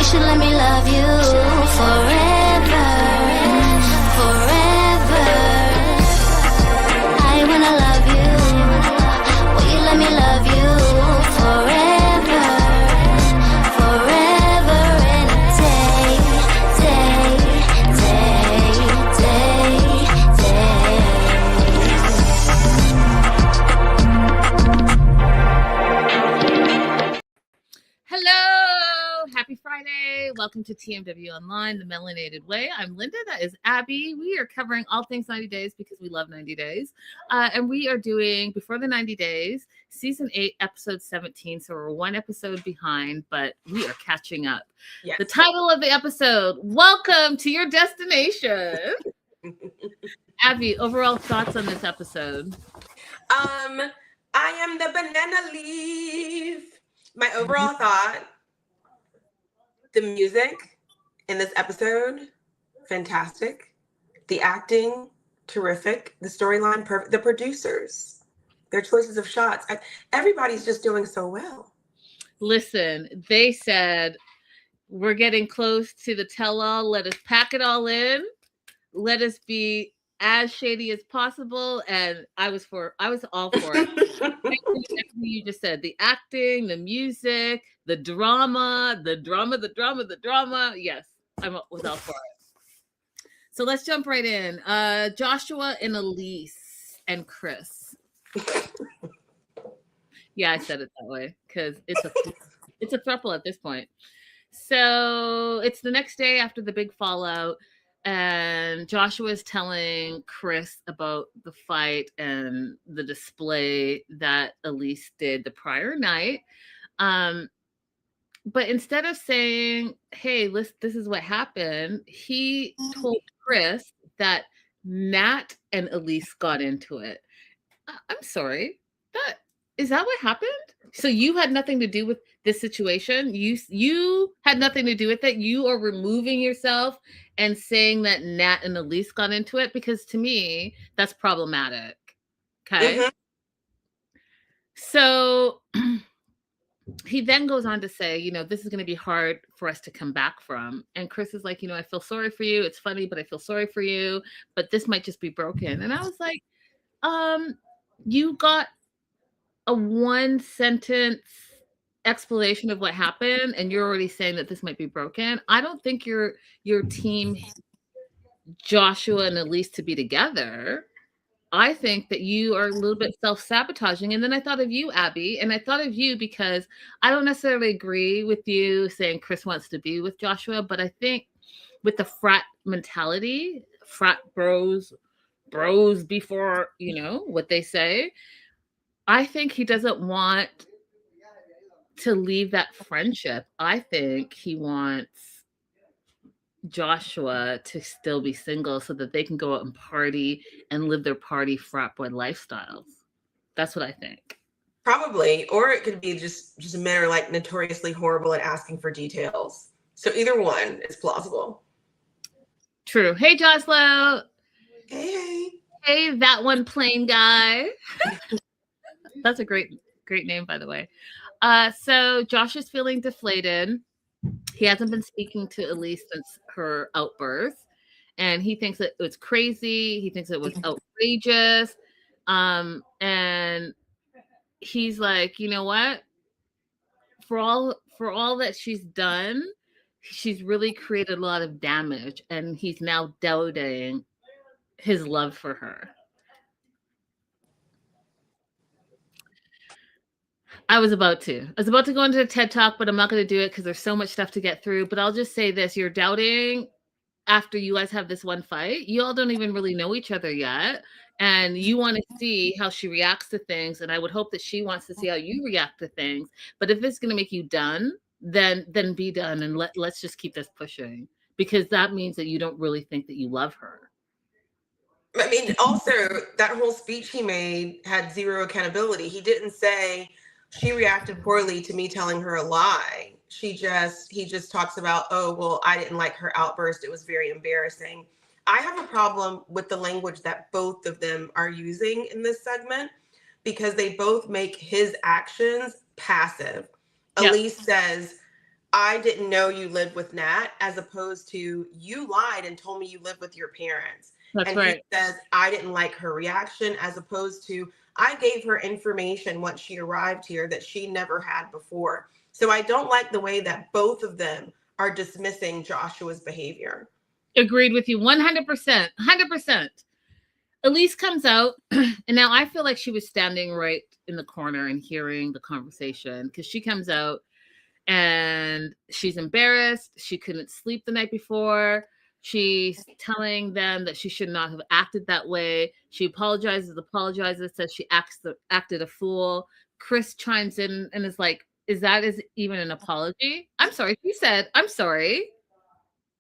should let me love you forever, forever. I wanna love you. Will you let me love you forever, forever and a day, day, day, day, day. Hello, happy Friday. Welcome to TMW Online, the Melanated Way. I'm Linda, that is Abby. We are covering all things 90 days because we love 90 days. And we are doing, before the 90 days, season 8, episode 17. So we're one episode behind, but we are catching up. Yes. The title of the episode, Welcome to Your Destination. Abby, overall thoughts on this episode? I am the banana leaf. My overall thought, the music in this episode, fantastic. The acting, terrific. The storyline, perfect. The producers, their choices of shots. Everybody's just doing so well. Listen, they said, we're getting close to the tell-all. Let us pack it all in. Let us be as shady as possible. And I was all for it. Everything you just said, the acting, the music, the drama. Yes, I was all for it. So let's jump right in. Joshua and Elise and Chris. Yeah, I said it that way because it's a throuple at this point. So it's the next day after the big fallout, and Joshua is telling Chris about the fight and the display that Elise did the prior night. But instead of saying, hey, this is what happened, he told Chris that Nat and Elise got into it. I'm sorry. Is that what happened? So you had nothing to do with this situation? You had nothing to do with it? You are removing yourself and saying that Nat and Elise got into it? Because to me, that's problematic. Okay? Mm-hmm. So he then goes on to say, this is going to be hard for us to come back from. And Chris is like, I feel sorry for you. It's funny, but I feel sorry for you. But this might just be broken. And I was like, you got a one sentence explanation of what happened and you're already saying that this might be broken. I don't think your team, Joshua and Elise, to be together. I think that you are a little bit self-sabotaging. And then I thought of you, Abby, and I thought of you because I don't necessarily agree with you saying Chris wants to be with Joshua, but I think with the frat mentality, frat bros before, what they say, I think he doesn't want to leave that friendship. I think he wants Joshua to still be single so that they can go out and party and live their party frat boy lifestyles. That's what I think. Probably. Or it could be just men are like notoriously horrible at asking for details. So either one is plausible. True. Hey, Joslo. Hey. Hey, that one plain guy. That's a great name, by the way. So Josh is feeling deflated. He hasn't been speaking to Elise since her outburst, and he thinks that it's crazy. He thinks it was outrageous. And he's like, you know what? For all that she's done, she's really created a lot of damage, and he's now doubting his love for her. I was about to go into a TED Talk, but I'm not going to do it because there's so much stuff to get through. But I'll just say this. You're doubting after you guys have this one fight. You all don't even really know each other yet. And you want to see how she reacts to things. And I would hope that she wants to see how you react to things. But if it's going to make you done, then be done. And let's just keep this pushing. Because that means that you don't really think that you love her. I mean, also, that whole speech he made had zero accountability. He didn't say she reacted poorly to me telling her a lie. He just talks about, oh, well, I didn't like her outburst. It was very embarrassing. I have a problem with the language that both of them are using in this segment because they both make his actions passive. Yep. Elise says, I didn't know you lived with Nat, as opposed to you lied and told me you lived with your parents. That's And right. he says, I didn't like her reaction, as opposed to I gave her information once she arrived here that she never had before. So I don't like the way that both of them are dismissing Joshua's behavior. Agreed with you 100%. 100%. Elise comes out, and now I feel like she was standing right in the corner and hearing the conversation, because she comes out and she's embarrassed. She couldn't sleep the night before. She's telling them that she should not have acted that way. She apologizes, says she acted a fool. Chris chimes in and is like, is even an apology? I'm sorry. She said, I'm sorry.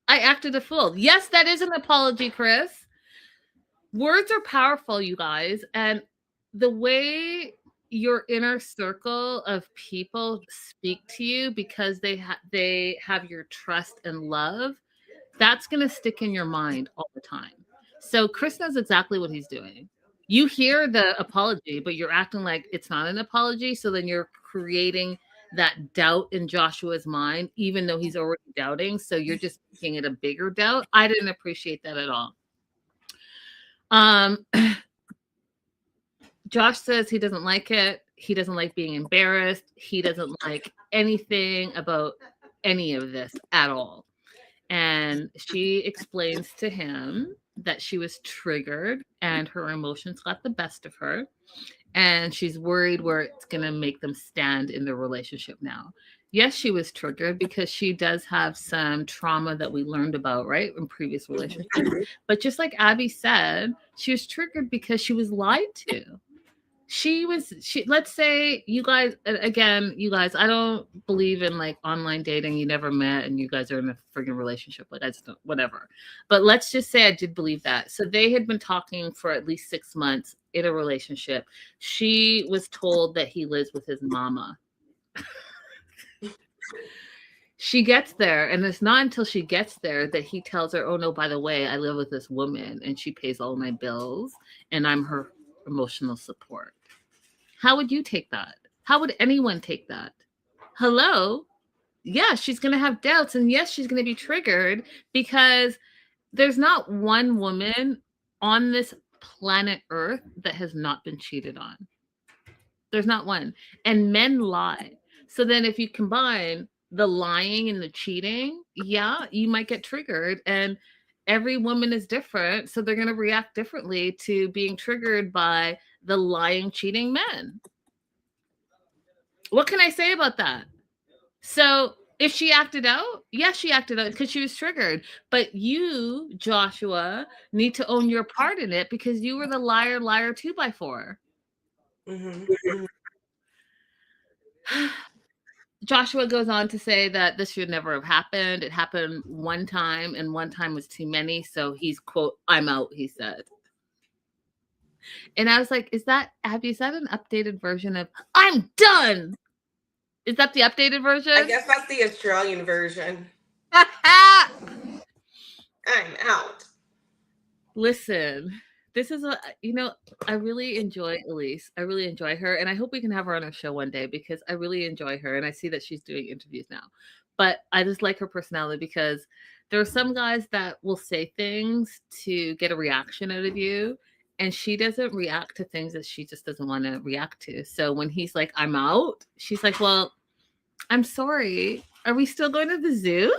I acted a fool. Yes, that is an apology, Chris. Words are powerful, you guys. And the way your inner circle of people speak to you because they have your trust and love, that's going to stick in your mind all the time. So Chris knows exactly what he's doing. You hear the apology, but you're acting like it's not an apology. So then you're creating that doubt in Joshua's mind, even though he's already doubting. So you're just making it a bigger doubt. I didn't appreciate that at all. Josh says he doesn't like it. He doesn't like being embarrassed. He doesn't like anything about any of this at all. And she explains to him that she was triggered and her emotions got the best of her. And she's worried where it's going to make them stand in their relationship now. Yes, she was triggered because she does have some trauma that we learned about, right, in previous relationships. But just like Abby said, she was triggered because she was lied to. Let's say you guys, I don't believe in like online dating. You never met and you guys are in a friggin' relationship. Like, I just don't, whatever. But let's just say I did believe that. So they had been talking for at least 6 months in a relationship. She was told that he lives with his mama. She gets there, and it's not until she gets there that he tells her, oh no, by the way, I live with this woman and she pays all my bills and I'm her emotional support. How would you take that? How would anyone take that? Hello? Yeah, she's going to have doubts. And yes, she's going to be triggered because there's not one woman on this planet Earth that has not been cheated on. There's not one. And men lie. So then if you combine the lying and the cheating, yeah, you might get triggered. And every woman is different. So they're going to react differently to being triggered by the lying, cheating men. What can I say about that? So if she acted out, yes, she acted out because she was triggered. But you, Joshua, need to own your part in it because you were the liar 2x4. Mm-hmm. Joshua goes on to say that this should never have happened. It happened one time, and one time was too many. So he's, quote, I'm out, he said. And I was like, is that an updated version of I'm done? Is that the updated version? I guess that's the Australian version. I'm out. Listen, this is I really enjoy Elise. I really enjoy her. And I hope we can have her on our show one day because I really enjoy her. And I see that she's doing interviews now. But I just like her personality because there are some guys that will say things to get a reaction out of you. And she doesn't react to things that she just doesn't want to react to. So when he's like, I'm out, she's like, well, I'm sorry. Are we still going to the zoo?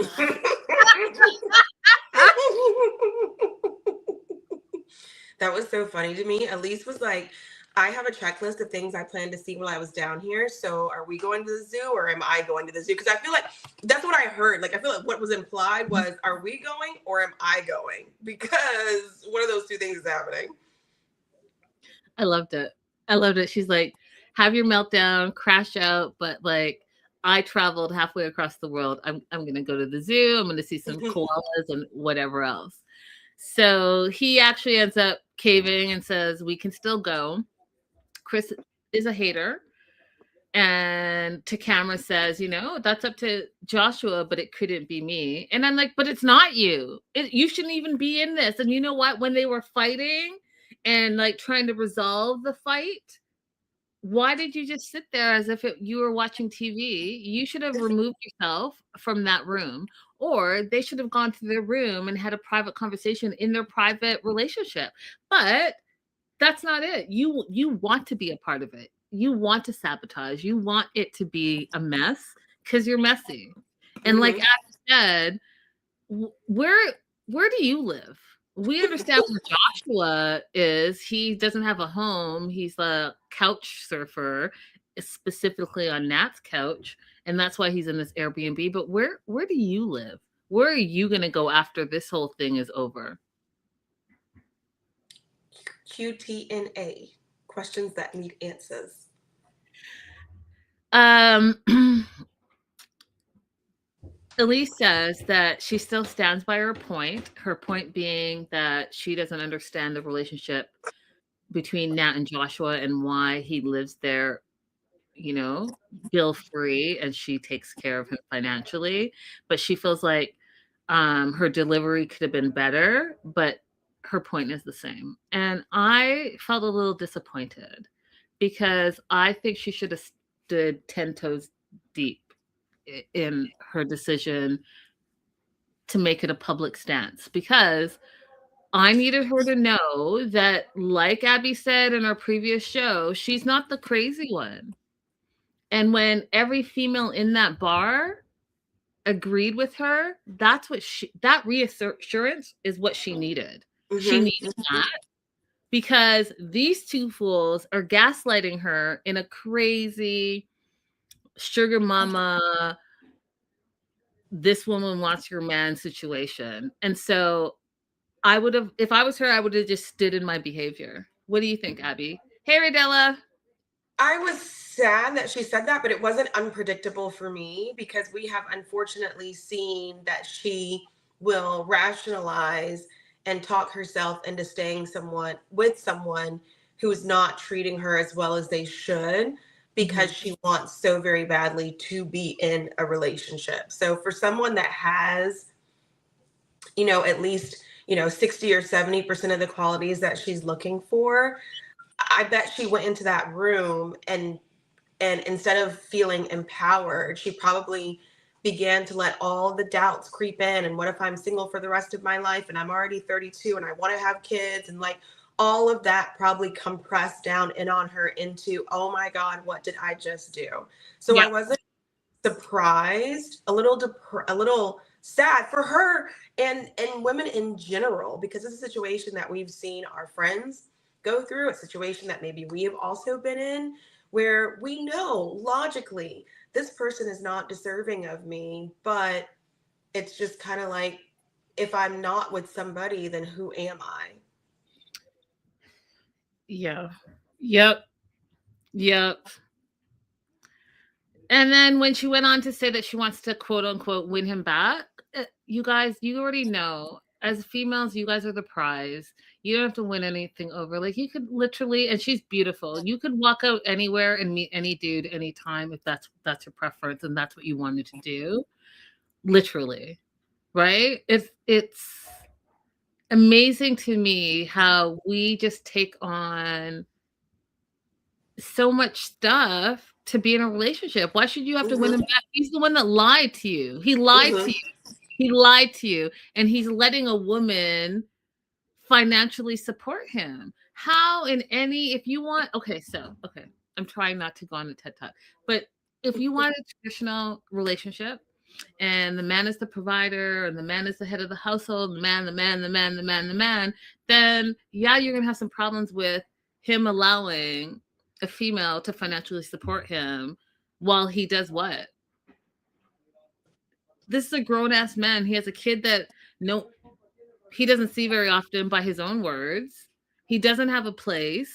That was so funny to me. Elise was like, I have a checklist of things I plan to see while I was down here. So are we going to the zoo or am I going to the zoo? Because I feel like that's what I heard. Like, I feel like what was implied was, are we going or am I going? Because one of those two things is happening. I loved it. She's like, have your meltdown, crash out. But like, I traveled halfway across the world. I'm going to go to the zoo. I'm going to see some koalas and whatever else. So he actually ends up caving and says, we can still go. Chris is a hater. And to camera says, that's up to Joshua, but it couldn't be me. And I'm like, but it's not you. You shouldn't even be in this. And you know what? When they were fighting and like trying to resolve the fight, why did you just sit there as if you were watching TV? You should have removed yourself from that room, or they should have gone to their room and had a private conversation in their private relationship. But that's not it. You want to be a part of it. You want to sabotage. You want it to be a mess because you're messy. And like Mhm. Abby said, where do you live? We understand where Joshua is. He doesn't have a home. He's a couch surfer, specifically on Nat's couch, and that's why he's in this Airbnb. But where do you live? Where are you going to go after this whole thing is over? QTNA. Questions that need answers. Elise says that she still stands by her point being that she doesn't understand the relationship between Nat and Joshua and why he lives there, bill free, and she takes care of him financially. But she feels like her delivery could have been better, but her point is the same. And I felt a little disappointed because I think she should have stood 10 toes deep in her decision to make it a public stance, because I needed her to know that, like Abby said in our previous show, she's not the crazy one. And when every female in that bar agreed with her, that reassurance is what she needed. She Mhm. needed that because these two fools are gaslighting her in a crazy sugar mama, this woman wants your man situation. And so I would have, if I was her, I would have just stood in my behavior. What do you think, Abby? Hey, Radella. I was sad that she said that, but it wasn't unpredictable for me because we have unfortunately seen that she will rationalize and talk herself into staying with someone who's not treating her as well as they should because she wants so very badly to be in a relationship. So for someone that has, at least, 60 or 70% of the qualities that she's looking for, I bet she went into that room and instead of feeling empowered, she probably began to let all the doubts creep in. And what if I'm single for the rest of my life and I'm already 32 and I want to have kids? And like all of that probably compressed down in on her into, oh my God, what did I just do? So Yep. I wasn't surprised, a little sad for her and women in general, because it's a situation that we've seen our friends go through, a situation that maybe we have also been in, where we know logically this person is not deserving of me, but it's just kind of like, if I'm not with somebody, then who am I? Yeah. Yep. And then when she went on to say that she wants to quote unquote win him back, you guys, you already know, as females, you guys are the prize. You don't have to win anything over. Like, you could literally, and she's beautiful. You could walk out anywhere and meet any dude anytime if that's your preference and that's what you wanted to do. Literally. Right? It's amazing to me how we just take on so much stuff to be in a relationship. Why should you have to win him back? He's the one that lied to you. He lied to you. He lied to you. And he's letting a woman financially support him. How in any, if you want, okay, I'm trying not to go on a TED Talk, but if you want a traditional relationship and the man is the provider and the man is the head of the household, the man, then yeah, you're going to have some problems with him allowing a female to financially support him while he does what? This is a grown-ass man. He has a kid that he doesn't see very often, by his own words. He doesn't have a place.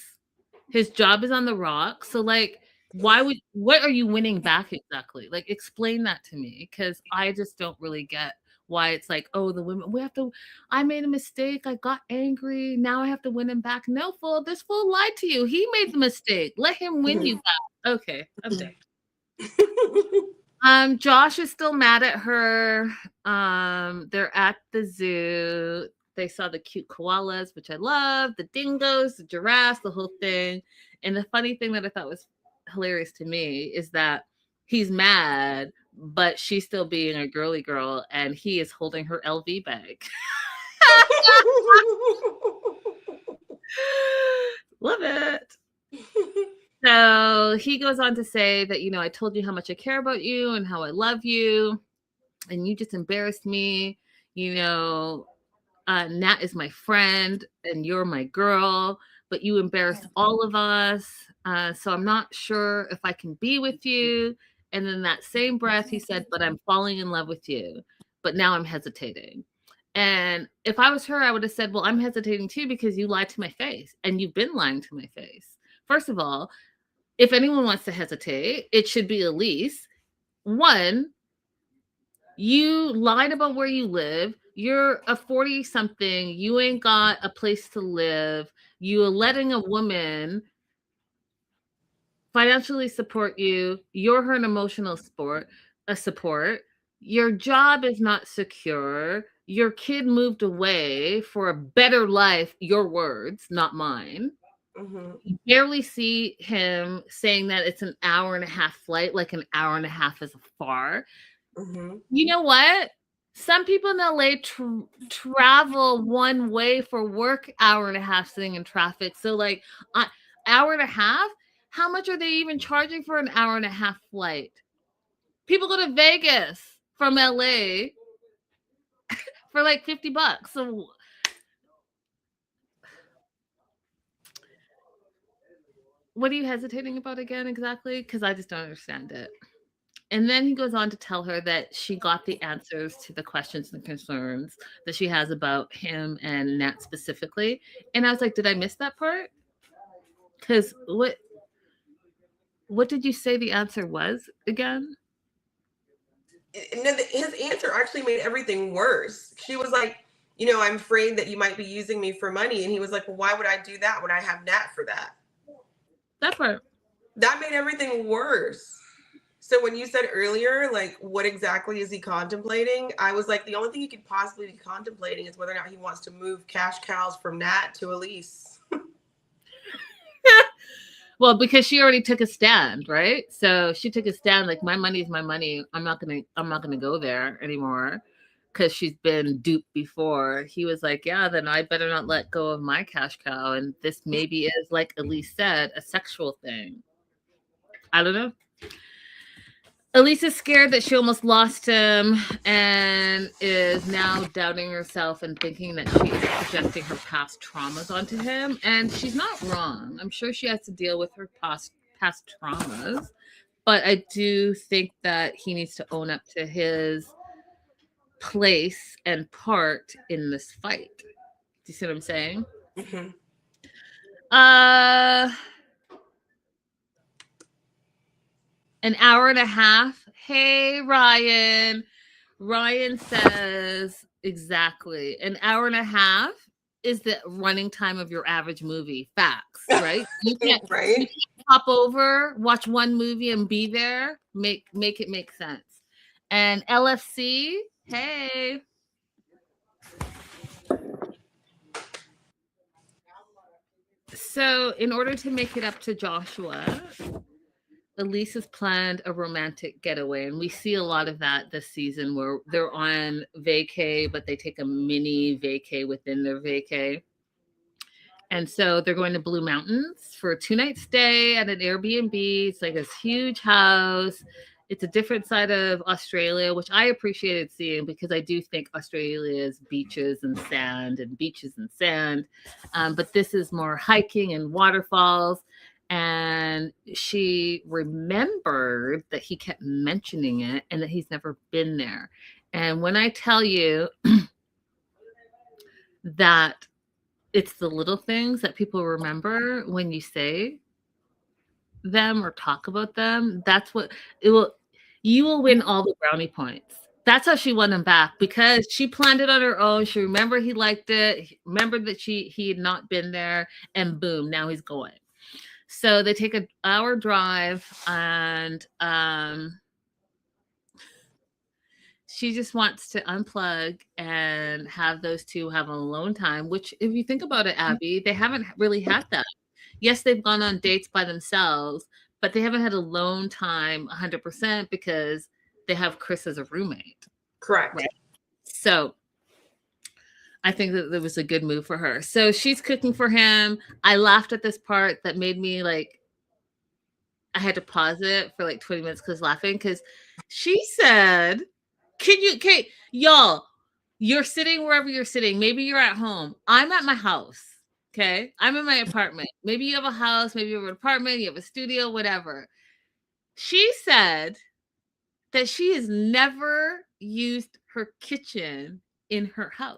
His job is on the rock. So like, what are you winning back exactly? Like, explain that to me, because I just don't really get why it's like, oh, the women, I made a mistake. I got angry. Now I have to win him back. No, fool. This fool lied to you. He made the mistake. Let him win you back. Okay, I'm done. Josh is still mad at her. They're at the zoo. They saw the cute koalas, which I love, the dingoes, the giraffes, the whole thing. And the funny thing that I thought was hilarious to me is that he's mad, but she's still being a girly girl, and he is holding her LV bag. Love it. So he goes on to say that, I told you how much I care about you and how I love you, and you just embarrassed me. Nat is my friend and you're my girl, but you embarrassed all of us. So I'm not sure if I can be with you. And then that same breath, he said, but I'm falling in love with you. But now I'm hesitating. And if I was her, I would have said, well, I'm hesitating too because you lied to my face and you've been lying to my face. First of all, if anyone wants to hesitate, it should be Elise. One, you lied about where you live. You're a 40-something. You ain't got a place to live. You are letting a woman financially support you. You're her emotional support. Your job is not secure. Your kid moved away for a better life. Your words, not mine. Mm-hmm. You barely see him saying that it's an hour and a half flight, like an hour and a half is far. Mm-hmm. You know what? Some people in LA travel one way for work, hour and a half sitting in traffic. So like hour and a half, how much are they even charging for an hour and a half flight? People go to Vegas from LA for like $50. So what are you hesitating about again exactly? Because I just don't understand it. And then he goes on to tell her that she got the answers to the questions and concerns that she has about him and Nat specifically. And I was like, did I miss that part? Because what did you say the answer was again? No, his answer actually made everything worse. She was like, I'm afraid that you might be using me for money. And he was like, well, why would I do that when I have Nat for that? That part. That made everything worse. So when you said earlier, like, what exactly is he contemplating? I was like, the only thing he could possibly be contemplating is whether or not he wants to move cash cows from Nat to Elise. Well, because she already took a stand, right? So she took a stand, like, my money is my money. I'm not gonna go there anymore because she's been duped before. He was like, yeah, then I better not let go of my cash cow. And this maybe is, like Elise said, a sexual thing. I don't know. Elise is scared that she almost lost him and is now doubting herself and thinking that she is projecting her past traumas onto him. And she's not wrong. I'm sure she has to deal with her past traumas. But I do think that he needs to own up to his place and part in this fight. Do you see what I'm saying? Mm-hmm. An hour and a half. Hey, Ryan. Ryan says exactly. An hour and a half is the running time of your average movie. Facts, right? You can't, right? You can't hop over, watch one movie and be there. Make it make sense. And LFC, hey. So in order to make it up to Joshua, Elise has planned a romantic getaway, and we see a lot of that this season where they're on vacay, but they take a mini vacay within their vacay. And so they're going to Blue Mountains for a 2-night stay at an Airbnb. It's like this huge house. It's a different side of Australia, which I appreciated seeing because I do think Australia is beaches and sand and beaches and sand. But this is more hiking and waterfalls. And she remembered that he kept mentioning it and that he's never been there. And when I tell you that it's the little things that people remember when you say them or talk about them, that's what you will win all the brownie points. That's how she won him back, because she planned it on her own. She remembered he liked it, remembered that he had not been there, and boom, now he's going. So they take an hour drive, and she just wants to unplug and have those two have alone time, which, if you think about it, Abby, they haven't really had that. Yes, they've gone on dates by themselves, but they haven't had alone time 100% because they have Chris as a roommate. Correct. Right. So I think that was a good move for her. So she's cooking for him. I laughed at this part that made me like, I had to pause it for like 20 minutes because laughing. Because she said, Kate, y'all, you're sitting wherever you're sitting. Maybe you're at home. I'm at my house. Okay. I'm in my apartment. Maybe you have a house. Maybe you have an apartment. You have a studio, whatever. She said that she has never used her kitchen in her house.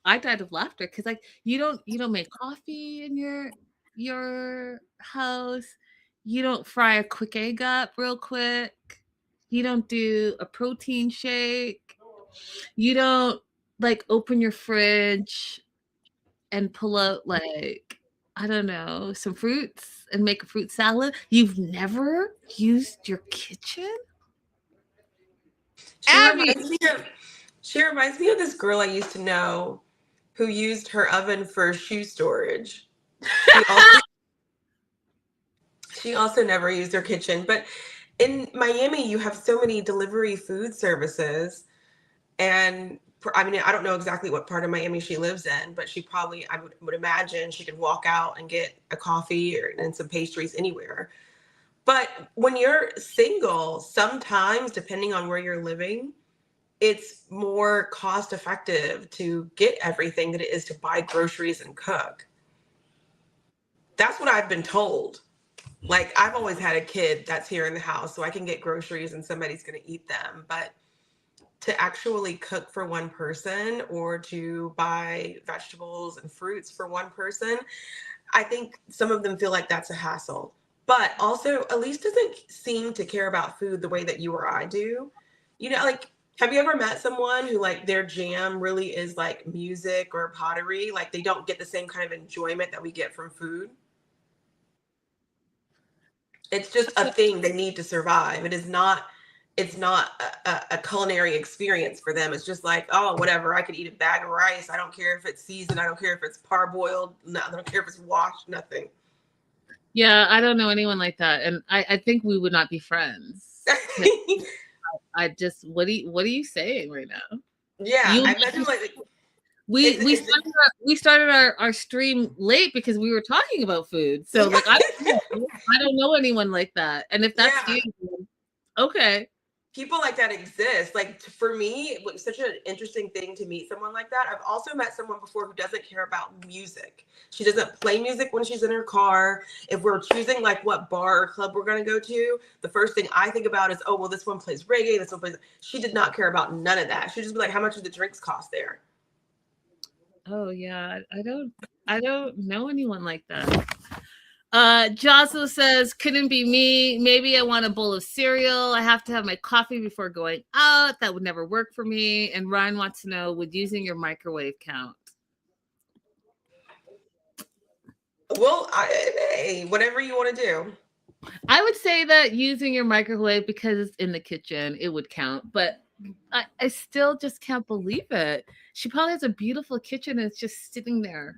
I died of laughter because like you don't make coffee in your house. You don't fry a quick egg up real quick. You don't do a protein shake. You don't like open your fridge and pull out like, I don't know, some fruits and make a fruit salad. You've never used your kitchen? Abby. She reminds me of this girl I used to know who used her oven for shoe storage. She also never used her kitchen. But in Miami, you have so many delivery food services. And I mean, I don't know exactly what part of Miami she lives in, but she probably, I would imagine she could walk out and get a coffee and some pastries anywhere. But when you're single, sometimes, depending on where you're living, it's more cost effective to get everything than it is to buy groceries and cook. That's what I've been told. Like, I've always had a kid that's here in the house, so I can get groceries and somebody's going to eat them. But to actually cook for one person or to buy vegetables and fruits for one person, I think some of them feel like that's a hassle. But also, Elise doesn't seem to care about food the way that you or I do. You know, like, have you ever met someone who like their jam really is like music or pottery? Like they don't get the same kind of enjoyment that we get from food. It's just a thing they need to survive. It's not a culinary experience for them. It's just like, oh, whatever. I could eat a bag of rice. I don't care if it's seasoned. I don't care if it's parboiled. No, I don't care if it's washed. Nothing. Yeah, I don't know anyone like that, and I think we would not be friends. I just what are you saying right now? Yeah, I imagine like we started our stream late because we were talking about food. So like I don't know anyone like that, and if that's you, okay. People like that exist. Like for me, it was such an interesting thing to meet someone like that. I've also met someone before who doesn't care about music. She doesn't play music when she's in her car. If we're choosing like what bar or club we're going to go to, the first thing I think about is, oh, well, this one plays reggae. This one plays. She did not care about none of that. She'd just be like, how much do the drinks cost there? Oh yeah, I don't know anyone like that. Jocelyn says, couldn't be me. Maybe I want a bowl of cereal. I have to have my coffee before going out. That would never work for me. And Ryan wants to know, would using your microwave count? Well, whatever you want to do. I would say that using your microwave because it's in the kitchen, it would count. But I still just can't believe it. She probably has a beautiful kitchen and it's just sitting there.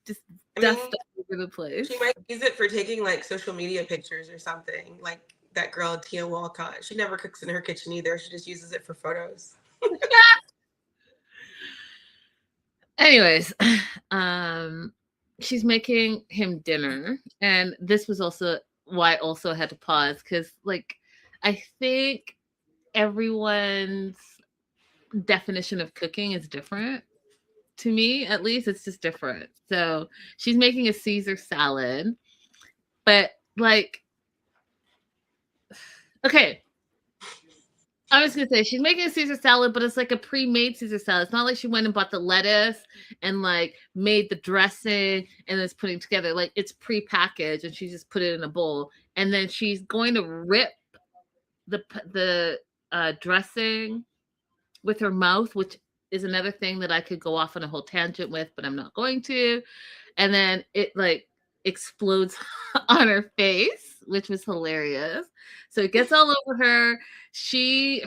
Just dust all over the place. She might use it for taking like social media pictures or something. Like that girl Tia Walcott. She never cooks in her kitchen either. She just uses it for photos. Anyways, she's making him dinner, and this was also why I also had to pause because, like, I think everyone's definition of cooking is different. To me, at least, it's just different. So she's making a Caesar salad, but like, okay, I was gonna say she's making a Caesar salad, but it's like a pre-made Caesar salad. It's not like she went and bought the lettuce and like made the dressing and it's putting together. Like it's pre-packaged and she just put it in a bowl. And then she's going to rip the dressing with her mouth, which is another thing that I could go off on a whole tangent with, but I'm not going to. And then it like explodes on her face, which was hilarious. So it gets all over her.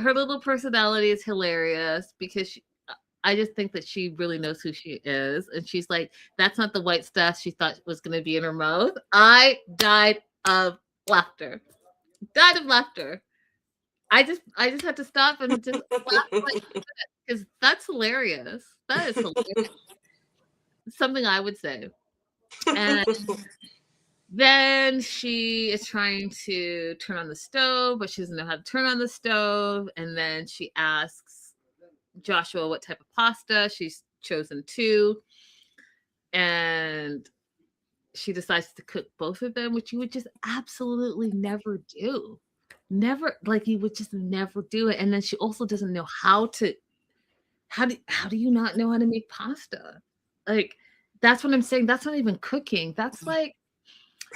Her little personality is hilarious because I just think that she really knows who she is. And she's like, that's not the white stuff she thought was going to be in her mouth. I died of laughter. Died of laughter. I just had to stop and just laugh because that's hilarious. That is hilarious. Something I would say. And then she is trying to turn on the stove, but she doesn't know how to turn on the stove. And then she asks Joshua what type of pasta. She's chosen 2. And she decides to cook both of them, which you would just absolutely never do. Never, like you would just never do it. And then she also doesn't know how do you not know how to make pasta? Like, that's what I'm saying. That's not even cooking. That's like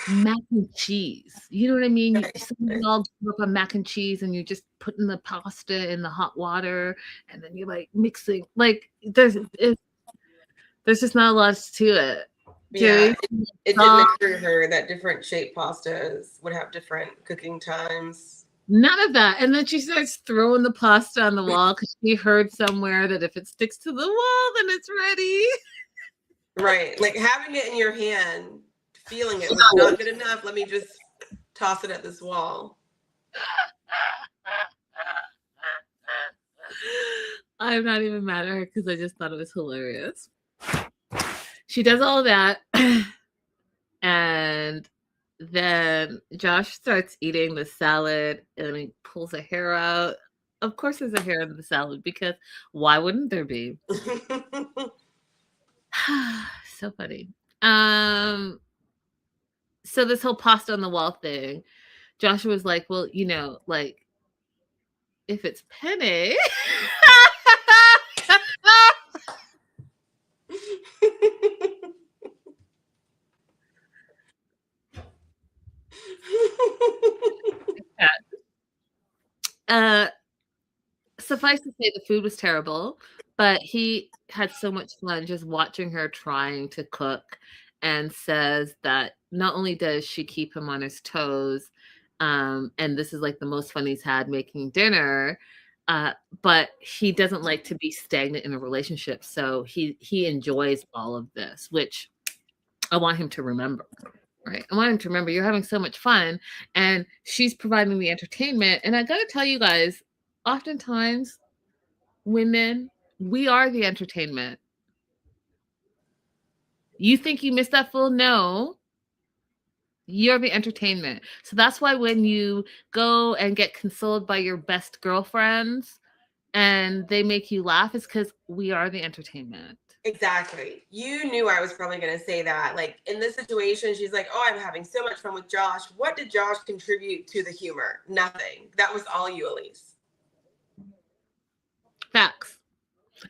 mac and cheese. You know what I mean? We all grew up on mac and cheese, and you're just putting the pasta in the hot water, and then you're like mixing. Like, there's just not a lot to it. Yeah, it didn't occur to her that different shaped pastas would have different cooking times. None of that. And then she starts throwing the pasta on the wall because she heard somewhere that if it sticks to the wall, then it's ready. Right. Like having it in your hand, feeling it was not good enough. Let me just toss it at this wall. I'm not even mad at her because I just thought it was hilarious. She does all that. And then Josh starts eating the salad and he pulls a hair out. Of course there's a hair in the salad because why wouldn't there be? So funny. So this whole pasta on the wall thing, Joshua was like, well, you know, like if it's penne. Suffice to say, the food was terrible, but he had so much fun just watching her trying to cook, and says that not only does she keep him on his toes, and this is like the most fun he's had making dinner, but he doesn't like to be stagnant in a relationship, so he enjoys all of this, which I want him to remember. Right. I want him to remember you're having so much fun and she's providing the entertainment. And I got to tell you guys, oftentimes women, we are the entertainment. You think you missed that full? No. You're the entertainment. So that's why when you go and get consoled by your best girlfriends and they make you laugh, it's because we are the entertainment. Exactly. You knew I was probably going to say that. Like in this situation, she's like, oh, I'm having so much fun with Josh. What did Josh contribute to the humor? Nothing. That was all you, Elise. Facts.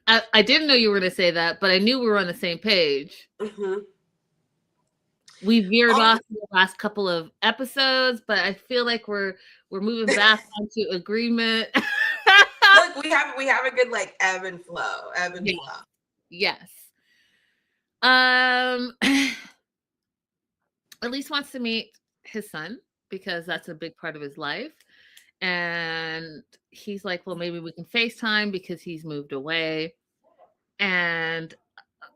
I didn't know you were going to say that, but I knew we were on the same page. Mm-hmm. We veered off in the last couple of episodes, but I feel like we're moving back onto agreement. Look, we have a good like ebb and flow. Yes. Elise wants to meet his son because that's a big part of his life. And he's like, well, maybe we can FaceTime because he's moved away. And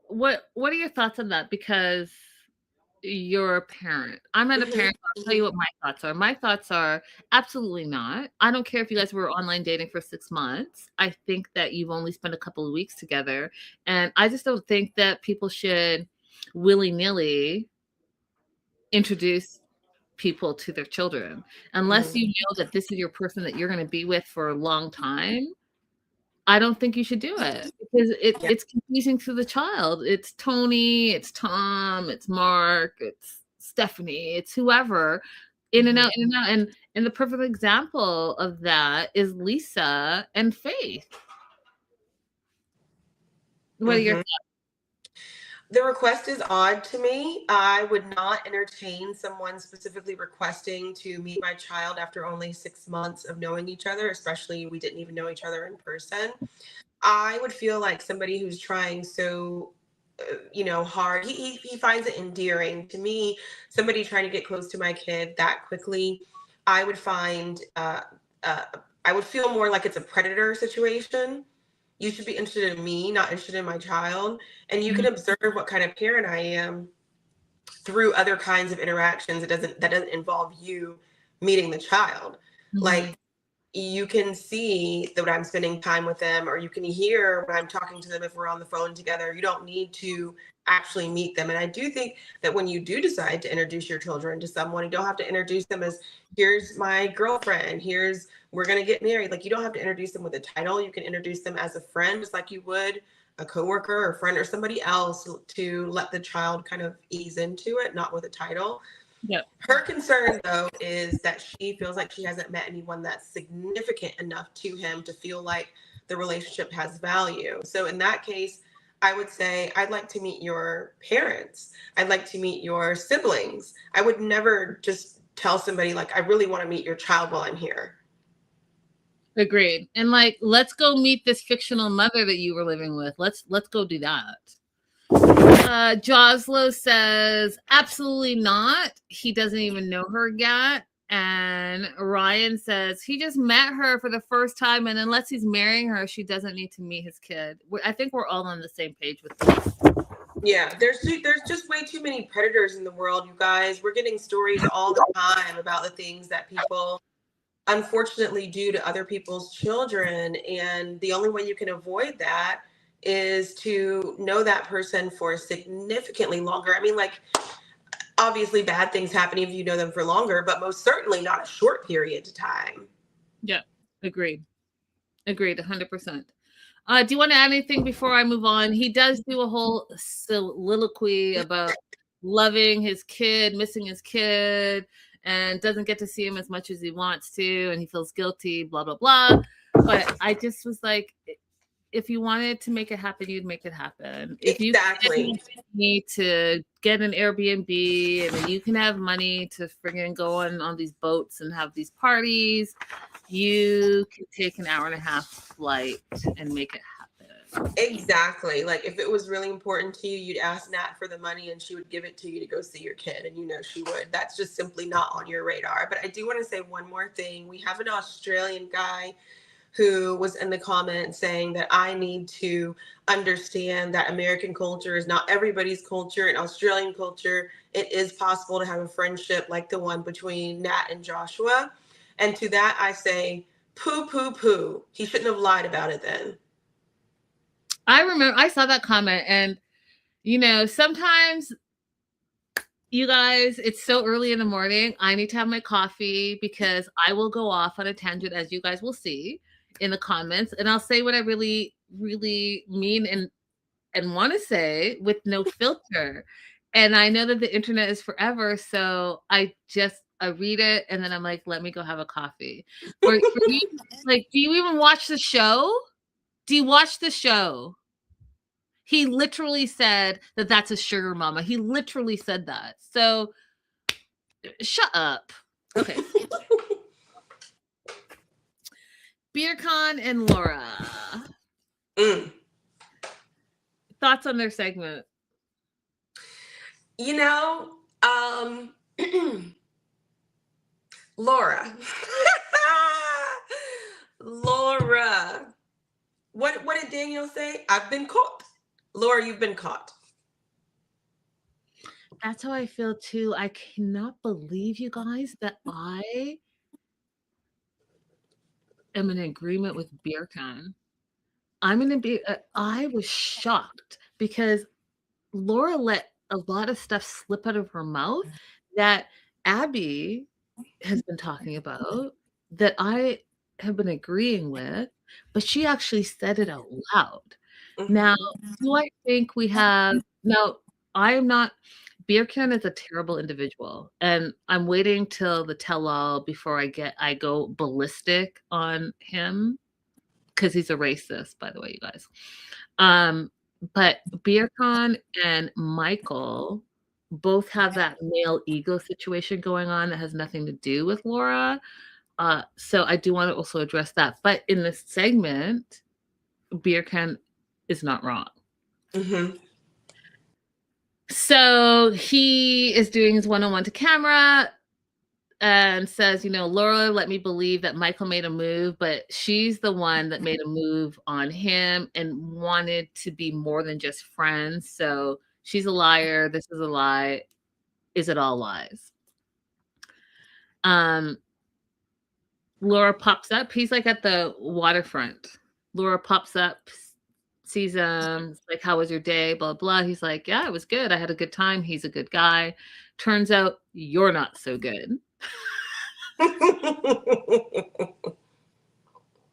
what are your thoughts on that? Because you're a parent. I'm not a parent. I'll tell you what my thoughts are. My thoughts are absolutely not. I don't care if you guys were online dating for 6 months. I think that you've only spent a couple of weeks together. And I just don't think that people should willy-nilly introduce people to their children. Unless you know that this is your person that you're going to be with for a long time. I don't think you should do it because it's confusing to the child. It's Tony, it's Tom, it's Mark, it's Stephanie, it's whoever, in and out, in and out. And the perfect example of that is Lisa and Faith. What are your thoughts? The request is odd to me. I would not entertain someone specifically requesting to meet my child after only 6 months of knowing each other, especially we didn't even know each other in person. I would feel like somebody who's trying so, hard. He finds it endearing. To me, somebody trying to get close to my kid that quickly, I would find, I would feel more like it's a predator situation. You should be interested in me, not interested in my child. And you can observe what kind of parent I am through other kinds of interactions. That doesn't involve you meeting the child. Like, you can see that I'm spending time with them, or you can hear when I'm talking to them if we're on the phone together. You don't need to actually meet them. And I do think that when you do decide to introduce your children to someone, you don't have to introduce them as, here's my girlfriend, we're going to get married. Like, you don't have to introduce them with a title. You can introduce them as a friend, just like you would a coworker or friend or somebody else, to let the child kind of ease into it, not with a title. Yep. Her concern, though, is that she feels like she hasn't met anyone that's significant enough to him to feel like the relationship has value. So in that case, I would say, I'd like to meet your parents. I'd like to meet your siblings. I would never just tell somebody, like, I really want to meet your child while I'm here. Agreed. And like, let's go meet this fictional mother that you were living with. Let's go do that. Joslo says, absolutely not. He doesn't even know her yet. And Ryan says, he just met her for the first time, and unless he's marrying her, she doesn't need to meet his kid. I think we're all on the same page with this. Yeah, there's just way too many predators in the world, you guys. We're getting stories all the time about the things that people unfortunately do to other people's children. And the only way you can avoid that is to know that person for significantly longer. I mean, like, obviously bad things happen if you know them for longer, but most certainly not a short period of time. Yeah, agreed 100%. Do you want to add anything before I move on? He does do a whole soliloquy about loving his kid, missing his kid, and doesn't get to see him as much as he wants to, and he feels guilty, blah, blah, blah. But I just was like, if you wanted to make it happen, you'd make it happen. If Exactly. you need to get an Airbnb, and then you can have money to friggin' go on these boats and have these parties, you can take an hour and a half flight and make it happen. Exactly. Like, if it was really important to you, you'd ask Nat for the money and she would give it to you to go see your kid. And you know she would. That's just simply not on your radar. But I do want to say one more thing. We have an Australian guy who was in the comments saying that I need to understand that American culture is not everybody's culture. In Australian culture, it is possible to have a friendship like the one between Nat and Joshua. And to that, I say, poo, poo, poo. He shouldn't have lied about it then. I remember I saw that comment, and sometimes, you guys, it's so early in the morning. I need to have my coffee because I will go off on a tangent, as you guys will see in the comments, and I'll say what I really, really mean and want to say with no filter. And I know that the internet is forever, so I read it and then I'm like, let me go have a coffee. For you, like, do you even watch the show? Do you watch the show? He literally said that that's a sugar mama. He literally said that. So shut up. Okay. BeerCon and Laura. Thoughts on their segment? Laura. Laura. What did Daniel say? I've been caught. Laura, you've been caught. That's how I feel too. I cannot believe, you guys, that I am in agreement with BeerCon. I was shocked because Laura let a lot of stuff slip out of her mouth that Abby has been talking about, that I have been agreeing with, but she actually said it out loud. Mm-hmm. Now, do I think we have now? I am not. BeerCon is a terrible individual, and I'm waiting till the tell-all before I go ballistic on him, because he's a racist, by the way, you guys. But BeerCon and Michael both have that male ego situation going on that has nothing to do with Laura. So I do want to also address that. But in this segment, BeerCon is not wrong. Mm-hmm. So he is doing his one-on-one to camera and says, Laura let me believe that Michael made a move, but she's the one that made a move on him and wanted to be more than just friends. So she's a liar. This is a lie. is it all lies? Laura pops up. He's like at the waterfront. Laura pops up, sees him, like, how was your day? Blah, blah. He's like, yeah, it was good. I had a good time. He's a good guy. Turns out you're not so good.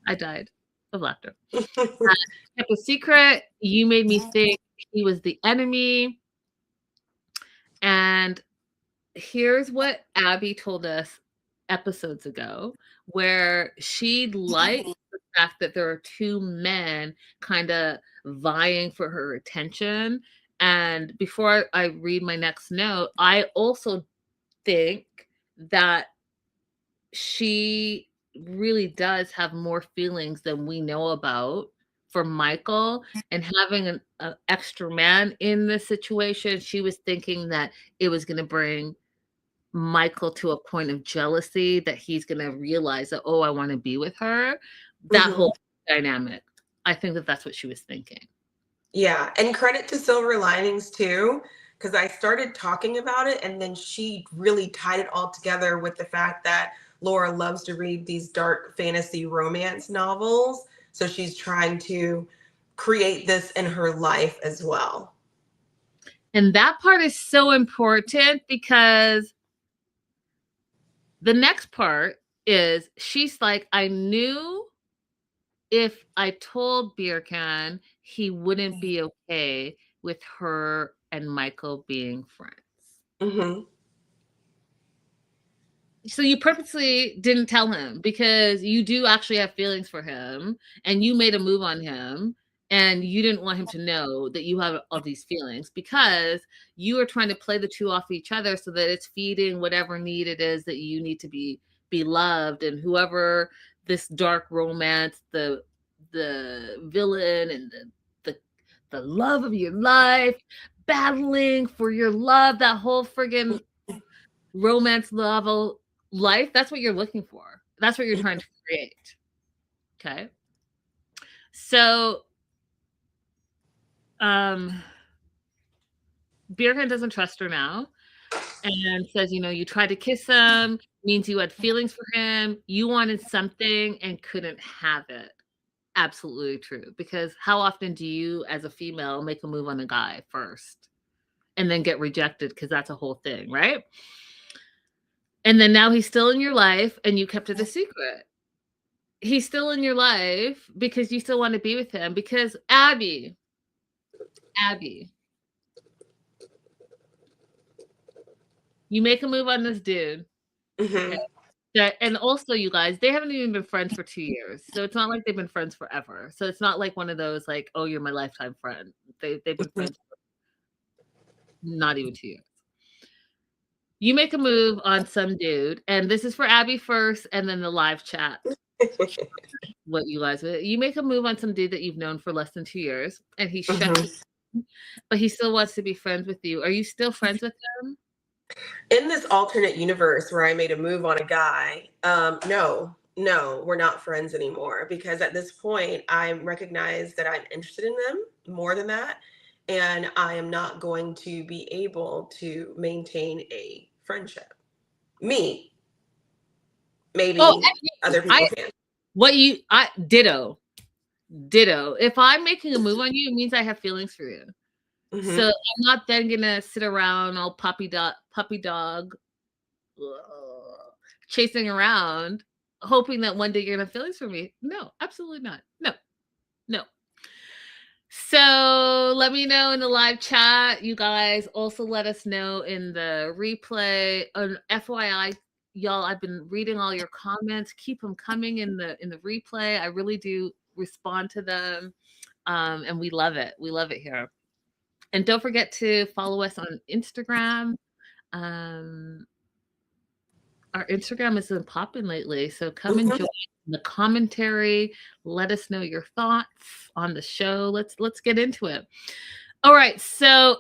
I died of laughter. Kept a secret. You made me think he was the enemy. And here's what Abby told us episodes ago, where she liked the fact that there are two men kind of vying for her attention. And before I read my next note, I also think that she really does have more feelings than we know about for Michael, and having an extra man in this situation, she was thinking that it was going to bring Michael to a point of jealousy, that he's going to realize that, oh, I want to be with her. That whole dynamic. I think that that's what she was thinking. Yeah. And credit to Silver Linings too, because I started talking about it and then she really tied it all together with the fact that Laura loves to read these dark fantasy romance novels. So she's trying to create this in her life as well. And that part is so important, because the next part is she's like, I knew if I told Birkan, he wouldn't be okay with her and Michael being friends. Mm-hmm. So you purposely didn't tell him, because you do actually have feelings for him, and you made a move on him, and you didn't want him to know that you have all these feelings, because you are trying to play the two off each other so that it's feeding whatever need it is that you need to be loved. And whoever this dark romance, the villain and the love of your life, battling for your love, that whole friggin' romance novel life, that's what you're looking for. That's what you're trying to create. Okay. So Birkan doesn't trust her now, and says, you tried to kiss him, means you had feelings for him, you wanted something and couldn't have it. Absolutely true. Because how often do you, as a female, make a move on a guy first and then get rejected? Because that's a whole thing, right? And then now he's still in your life and you kept it a secret. He's still in your life because you still want to be with him. Because Abby, you make a move on this dude. Mm-hmm. Okay? And also, you guys, they haven't even been friends for 2 years. So it's not like they've been friends forever. So it's not like one of those like, oh, you're my lifetime friend. They've been friends for not even 2 years. You make a move on some dude, and this is for Abby first, and then the live chat. What you guys, you make a move on some dude that you've known for less than 2 years, and he shuts you, but he still wants to be friends with you. Are you still friends with him? In this alternate universe where I made a move on a guy, no, we're not friends anymore, because at this point I recognize that I'm interested in them more than that, and I am not going to be able to maintain a friendship. Me, maybe other people can. Ditto. If I'm making a move on you, it means I have feelings for you. Mm-hmm. So I'm not then gonna sit around all puppy dog chasing around, hoping that one day you're gonna have feelings for me. No, absolutely not. No. So let me know in the live chat. You guys also let us know in the replay. FYI, y'all, I've been reading all your comments. Keep them coming in the replay. I really do respond to them, and we love it. We love it here. And don't forget to follow us on Instagram. Our Instagram has been popping lately, so come and join the commentary. Let us know your thoughts on the show. Let's get into it. All right, so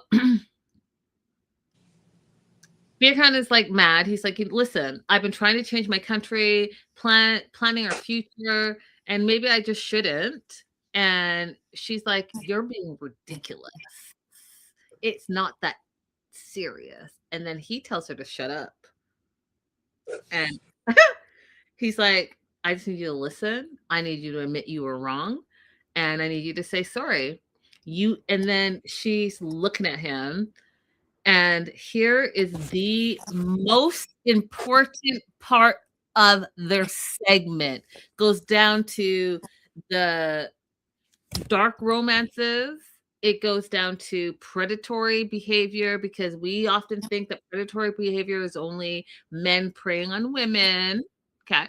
Birkan is like mad. He's like, listen, I've been trying to change my country, planning our future, and maybe I just shouldn't. And she's like, you're being ridiculous. It's not that serious. And then he tells her to shut up. And he's like, I just need you to listen. I need you to admit you were wrong. And I need you to say sorry. And then she's looking at him. And here is the most important part of their segment. Goes down to the dark romances. It goes down to predatory behavior, because we often think that predatory behavior is only men preying on women. Okay.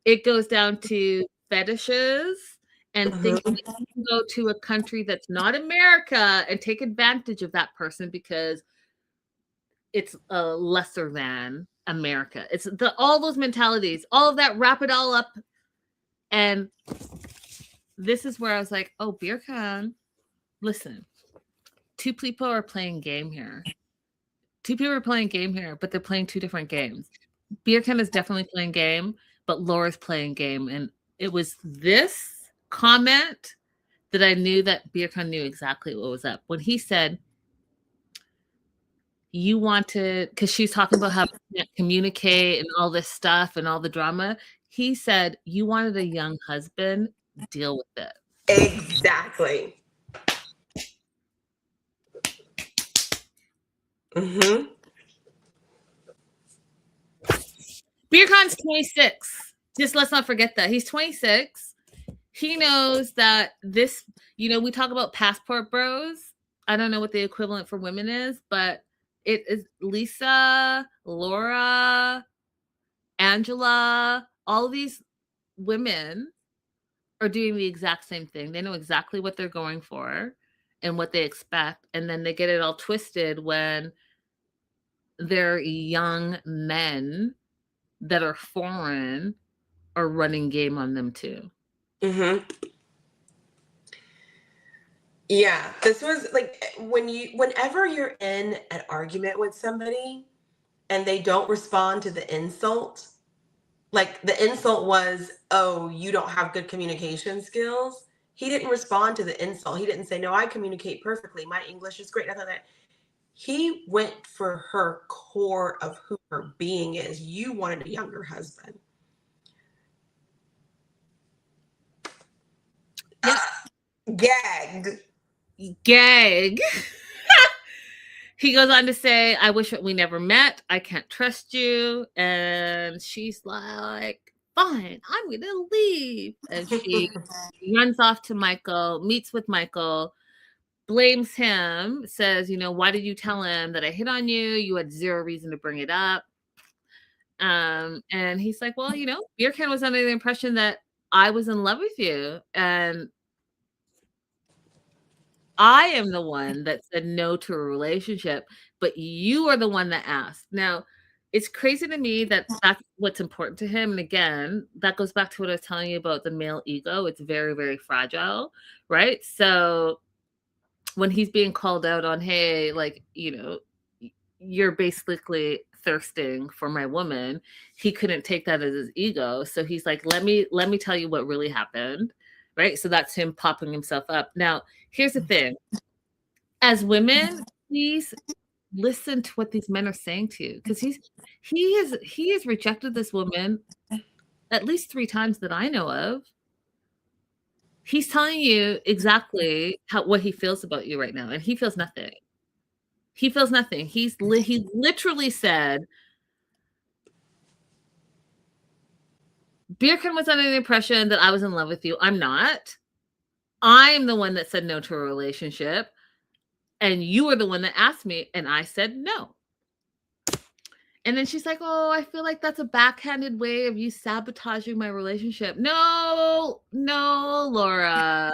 It goes down to fetishes and thinking that you can go to a country that's not America and take advantage of that person because it's lesser than America. It's all those mentalities, all of that, wrap it all up. And this is where I was like, oh, Birkan, listen, two people are playing game here. Two people are playing game here, but they're playing two different games. Birkan is definitely playing game, but Laura's playing game. And it was this comment that I knew that Birkan knew exactly what was up. When he said, you wanted, because she's talking about how you can't communicate and all this stuff and all the drama. He said, you wanted a young husband, deal with it. Exactly. Birkan's 26. Just let's not forget that. He's 26. He knows that this, we talk about passport bros. I don't know what the equivalent for women is, but it is Lisa, Laura, Angela, all these women are doing the exact same thing. They know exactly what they're going for and what they expect. And then they get it all twisted when they're young men that are foreign are running game on them too. Yeah, this was like whenever you're in an argument with somebody and they don't respond to the insult, like the insult was, oh, you don't have good communication skills. He didn't respond to the insult. He didn't say, no, I communicate perfectly. My English is great. Nothing like that. He went for her core of who her being is. You wanted a younger husband. Yeah. Gag. He goes on to say, I wish we never met. I can't trust you. And she's like, fine, I'm going to leave. And she runs off to Michael, meets with Michael, blames him, says, why did you tell him that I hit on you? You had zero reason to bring it up. And he's like, well, Birkan was under the impression that I was in love with you. And I am the one that said no to a relationship, but you are the one that asked. Now, it's crazy to me that that's what's important to him. And again, that goes back to what I was telling you about the male ego. It's very, very fragile, right? So when he's being called out on, hey, like, you're basically thirsting for my woman, he couldn't take that as his ego. So he's like, let me tell you what really happened. Right. So that's him popping himself up. Now, here's the thing. As women, please listen to what these men are saying to you. Because he has rejected this woman at least 3 times that I know of. He's telling you exactly what he feels about you right now. And he feels nothing. He feels nothing. He literally said, Birkan was under the impression that I was in love with you. I'm not. I'm the one that said no to a relationship. And you were the one that asked me. And I said no. And then she's like, oh, I feel like that's a backhanded way of you sabotaging my relationship. No, Laura.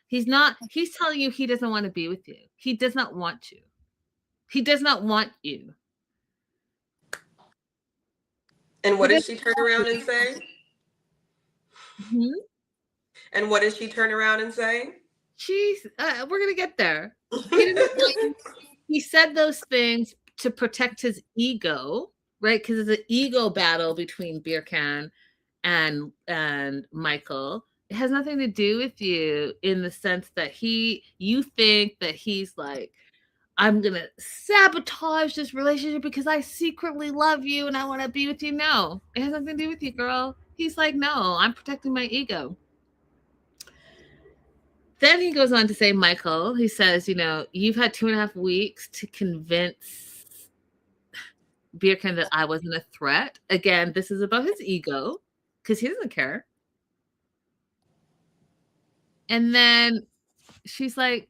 He's telling you he doesn't want to be with you. He does not want you. He does not want you. And what does she turn around and say? And what does she turn around and say? We're going to get there. He said those things to protect his ego, right? Because it's an ego battle between Birkan and Michael. It has nothing to do with you in the sense that you think that he's like, I'm going to sabotage this relationship because I secretly love you and I want to be with you. No, it has nothing to do with you, girl. He's like, no, I'm protecting my ego. Then he goes on to say, Michael, he says, you've had 2.5 weeks to convince Birkin that I wasn't a threat. Again, this is about his ego because he doesn't care. And then she's like,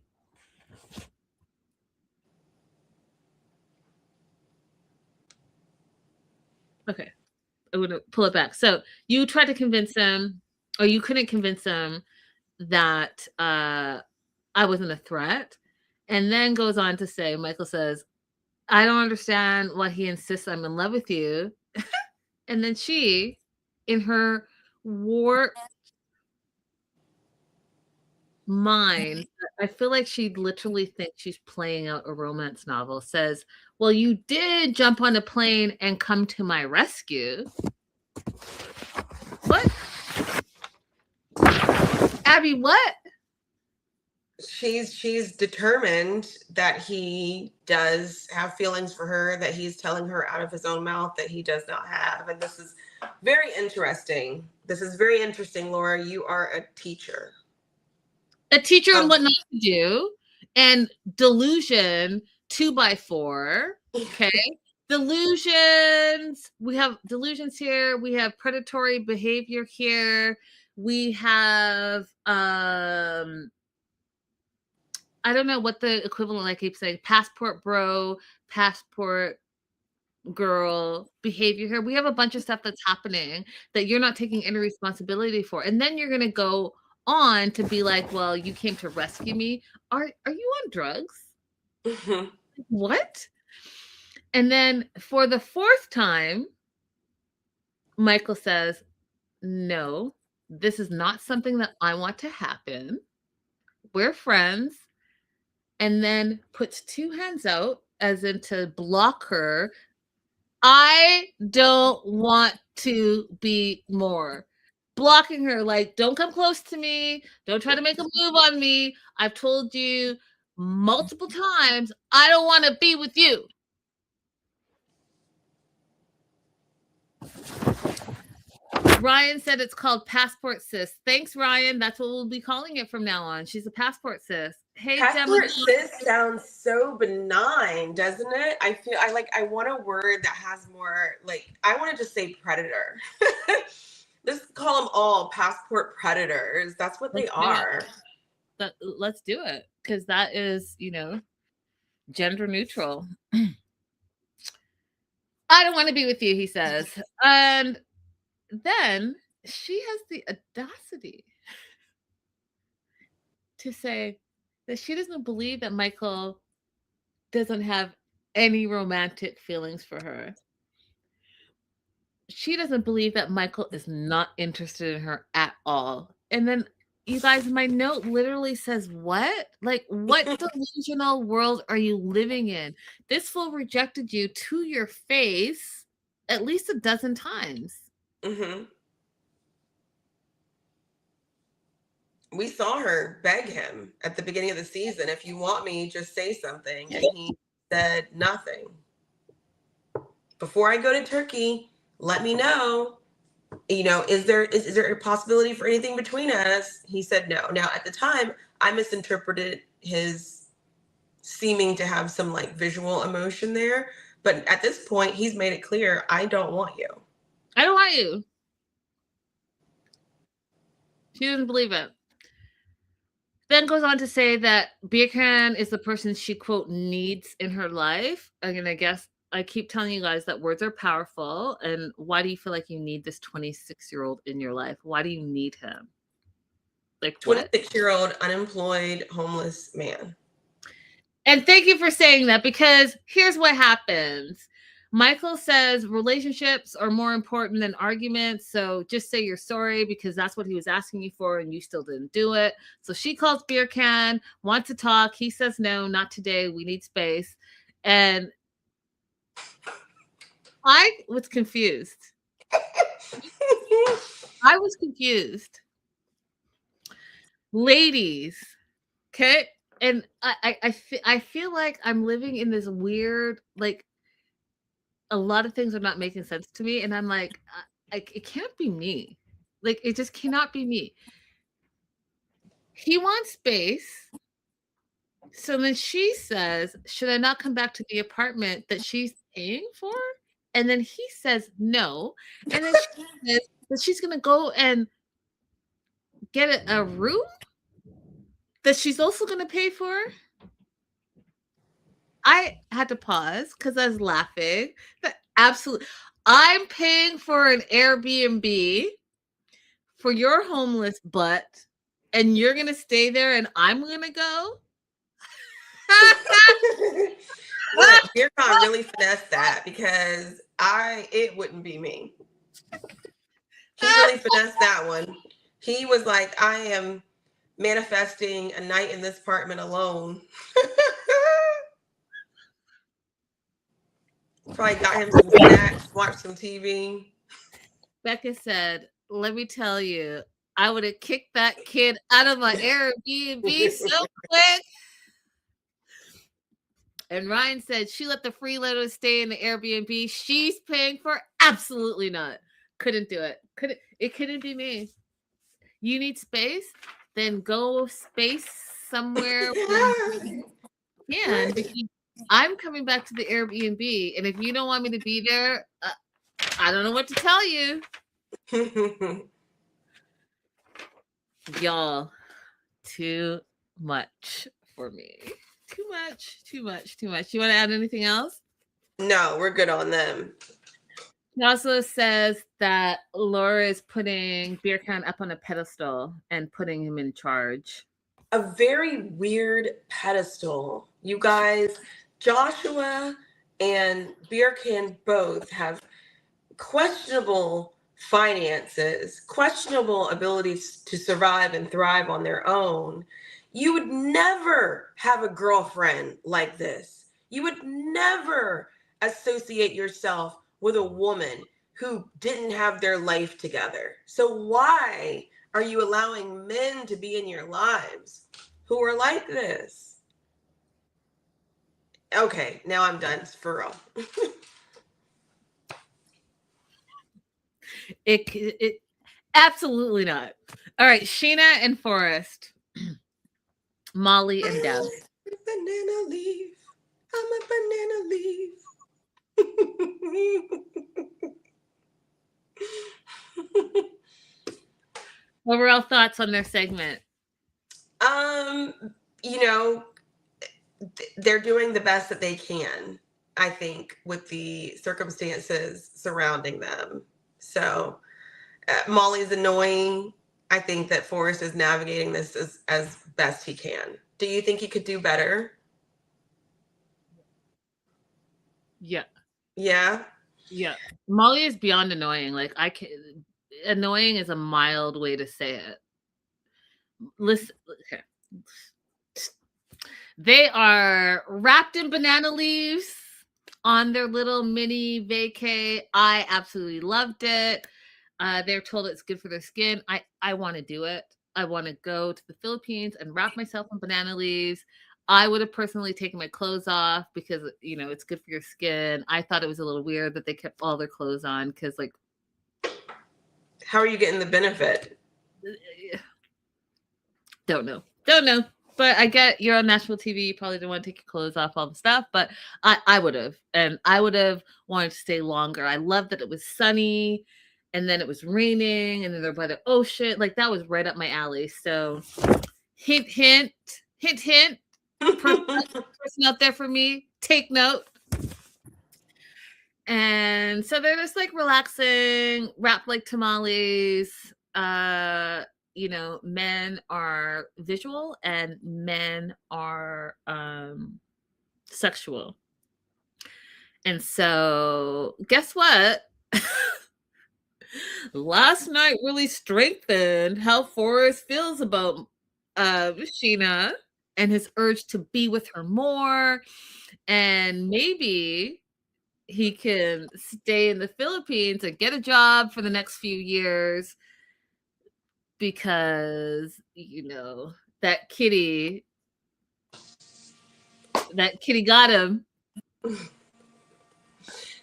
okay, I'm going to pull it back. So you tried to convince him, or you couldn't convince him that I wasn't a threat. And then goes on to say, Michael says, I don't understand why he insists I'm in love with you. And then she, in her warped mind, I feel like she literally thinks she's playing out a romance novel, says, well, you did jump on a plane and come to my rescue. What? Abby, what? She's determined that he does have feelings for her, that he's telling her out of his own mouth that he does not have. And this is very interesting. This is very interesting, Laura. You are a teacher. A teacher and what not to do. And delusion 2x4. Okay. Delusions. We have delusions here. We have predatory behavior here. We have I don't know what the equivalent, I keep saying, passport bro, passport girl behavior here. We have a bunch of stuff that's happening that you're not taking any responsibility for. And then you're going to go on to be like, well, you came to rescue me. Are you on drugs? Mm-hmm. What? And then for the 4th time, Michael says, no, this is not something that I want to happen. We're friends. And then puts 2 hands out as in to block her. I don't want to be more. Blocking her, like, don't come close to me. Don't try to make a move on me. I've told you multiple times, I don't want to be with you. Ryan said it's called Passport Sis. Thanks, Ryan. That's what we'll be calling it from now on. She's a passport sis. Hey, passport sis sounds so benign, doesn't it? I want a word that has more, like, I want to just say predator. Just call them all passport predators. That's what they are. Let's do it, because that is, gender neutral. I don't want to be with you, he says. And then she has the audacity to say that she doesn't believe that Michael doesn't have any romantic feelings for her. She doesn't believe that Michael is not interested in her at all. And then, you guys, my note literally says, what? Like, what delusional world are you living in? This fool rejected you to your face at least a dozen times. Mm-hmm. We saw her beg him at the beginning of the season, if you want me, just say something. And he said nothing. Before I go to Turkey, let me know. Is there a possibility for anything between us? He said no. Now, at the time, I misinterpreted his seeming to have some like visual emotion there. But at this point, he's made it clear, I don't want you. I don't want you. She doesn't believe it. Then goes on to say that Birkan is the person she, quote, needs in her life. And I guess I keep telling you guys that words are powerful. And why do you feel like you need this 26-year-old in your life? Why do you need him? Like, 26-year-old unemployed homeless man. And thank you for saying that, because here's what happens. Michael says relationships are more important than arguments. So just say you're sorry, because that's what he was asking you for and you still didn't do it. So she calls Birkan, wants to talk. He says, no, not today. We need space. And I was confused. I was confused. Ladies, okay? And I feel like I'm living in this weird, like, a lot of things are not making sense to me, and I'm like, it can't be me. Like, it just cannot be me. He wants space. So then she says, should I not come back to the apartment that she's paying for? And then he says no. And then she says that she's going to go and get a room that she's also going to pay for. I had to pause because I was laughing. But absolutely. I'm paying for an Airbnb for your homeless butt, and you're going to stay there and I'm going to go? Look, Dear God really finessed that because it wouldn't be me. He really finessed that one. He was like, I am manifesting a night in this apartment alone. Probably got him some snacks, watched some TV. Becca said, let me tell you, I would have kicked that kid out of my Airbnb so quick. And Ryan said she let the freeloader stay in the Airbnb she's paying for. Absolutely not. Couldn't do it. It couldn't be me. You need space? Then go space somewhere when you can. Because I'm coming back to the Airbnb, and if you don't want me to be there, I don't know what to tell you. Y'all, too much for me. Too much. You want to add anything else? No, we're good on them. He also says that Laura is putting Beer Can up on a pedestal and putting him in charge. A very weird pedestal. You guys, Joshua and Beer Can both have questionable finances, questionable abilities to survive and thrive on their own. You would never have a girlfriend like this. You would never associate yourself with a woman who didn't have their life together. So why are you allowing men to be in your lives who are like this? Okay, now I'm done for real. It absolutely not. All right, Sheena and Forrest, Molly and Deb. Banana leaf. I'm a banana leaf. Overall thoughts on their segment? You know, they're doing the best that they can, I think, with the circumstances surrounding them. So Molly's annoying. I think that Forrest is navigating this as best he can. Do you think he could do better? Yeah. Yeah. Molly is beyond annoying. Like, annoying is a mild way to say it. Listen, okay. They are wrapped in banana leaves on their little mini vacay. I absolutely loved it. They're told it's good for their skin. I want to do it. I want to go to the Philippines and wrap myself in banana leaves. I would have personally taken my clothes off because, it's good for your skin. I thought it was a little weird that they kept all their clothes on because, like, how are you getting the benefit? Don't know. But I get you're on national TV. You probably don't want to take your clothes off, all the stuff. But I would have. And I would have wanted to stay longer. I love that it was sunny and then it was raining and then they're by the ocean. Like, that was right up my alley. So hint. Person out there for me, take note. And so they're just like relaxing, wrapped like tamales. Men are visual and men are sexual. And so guess what? Last night really strengthened how Forrest feels about Sheena and his urge to be with her more. And maybe he can stay in the Philippines and get a job for the next few years because, that kitty That kitty got him.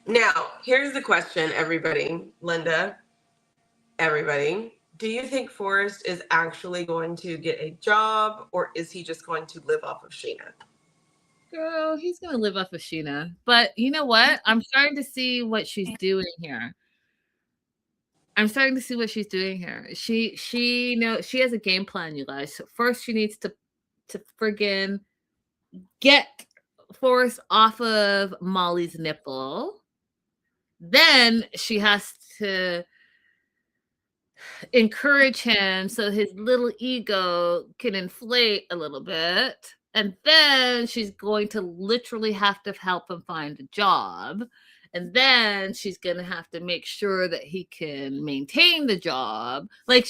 Now, here's the question, everybody. Linda, everybody. Do you think Forrest is actually going to get a job, or is he just going to live off of Sheena? Girl, he's gonna live off of Sheena. But you know what? I'm starting to see what she's doing here. She knows she has a game plan, you guys. So first she needs to friggin' get Forrest off of Molly's nipple. Then she has to encourage him so his little ego can inflate a little bit. And then she's going to literally have to help him find a job. And then she's going to have to make sure that he can maintain the job. Like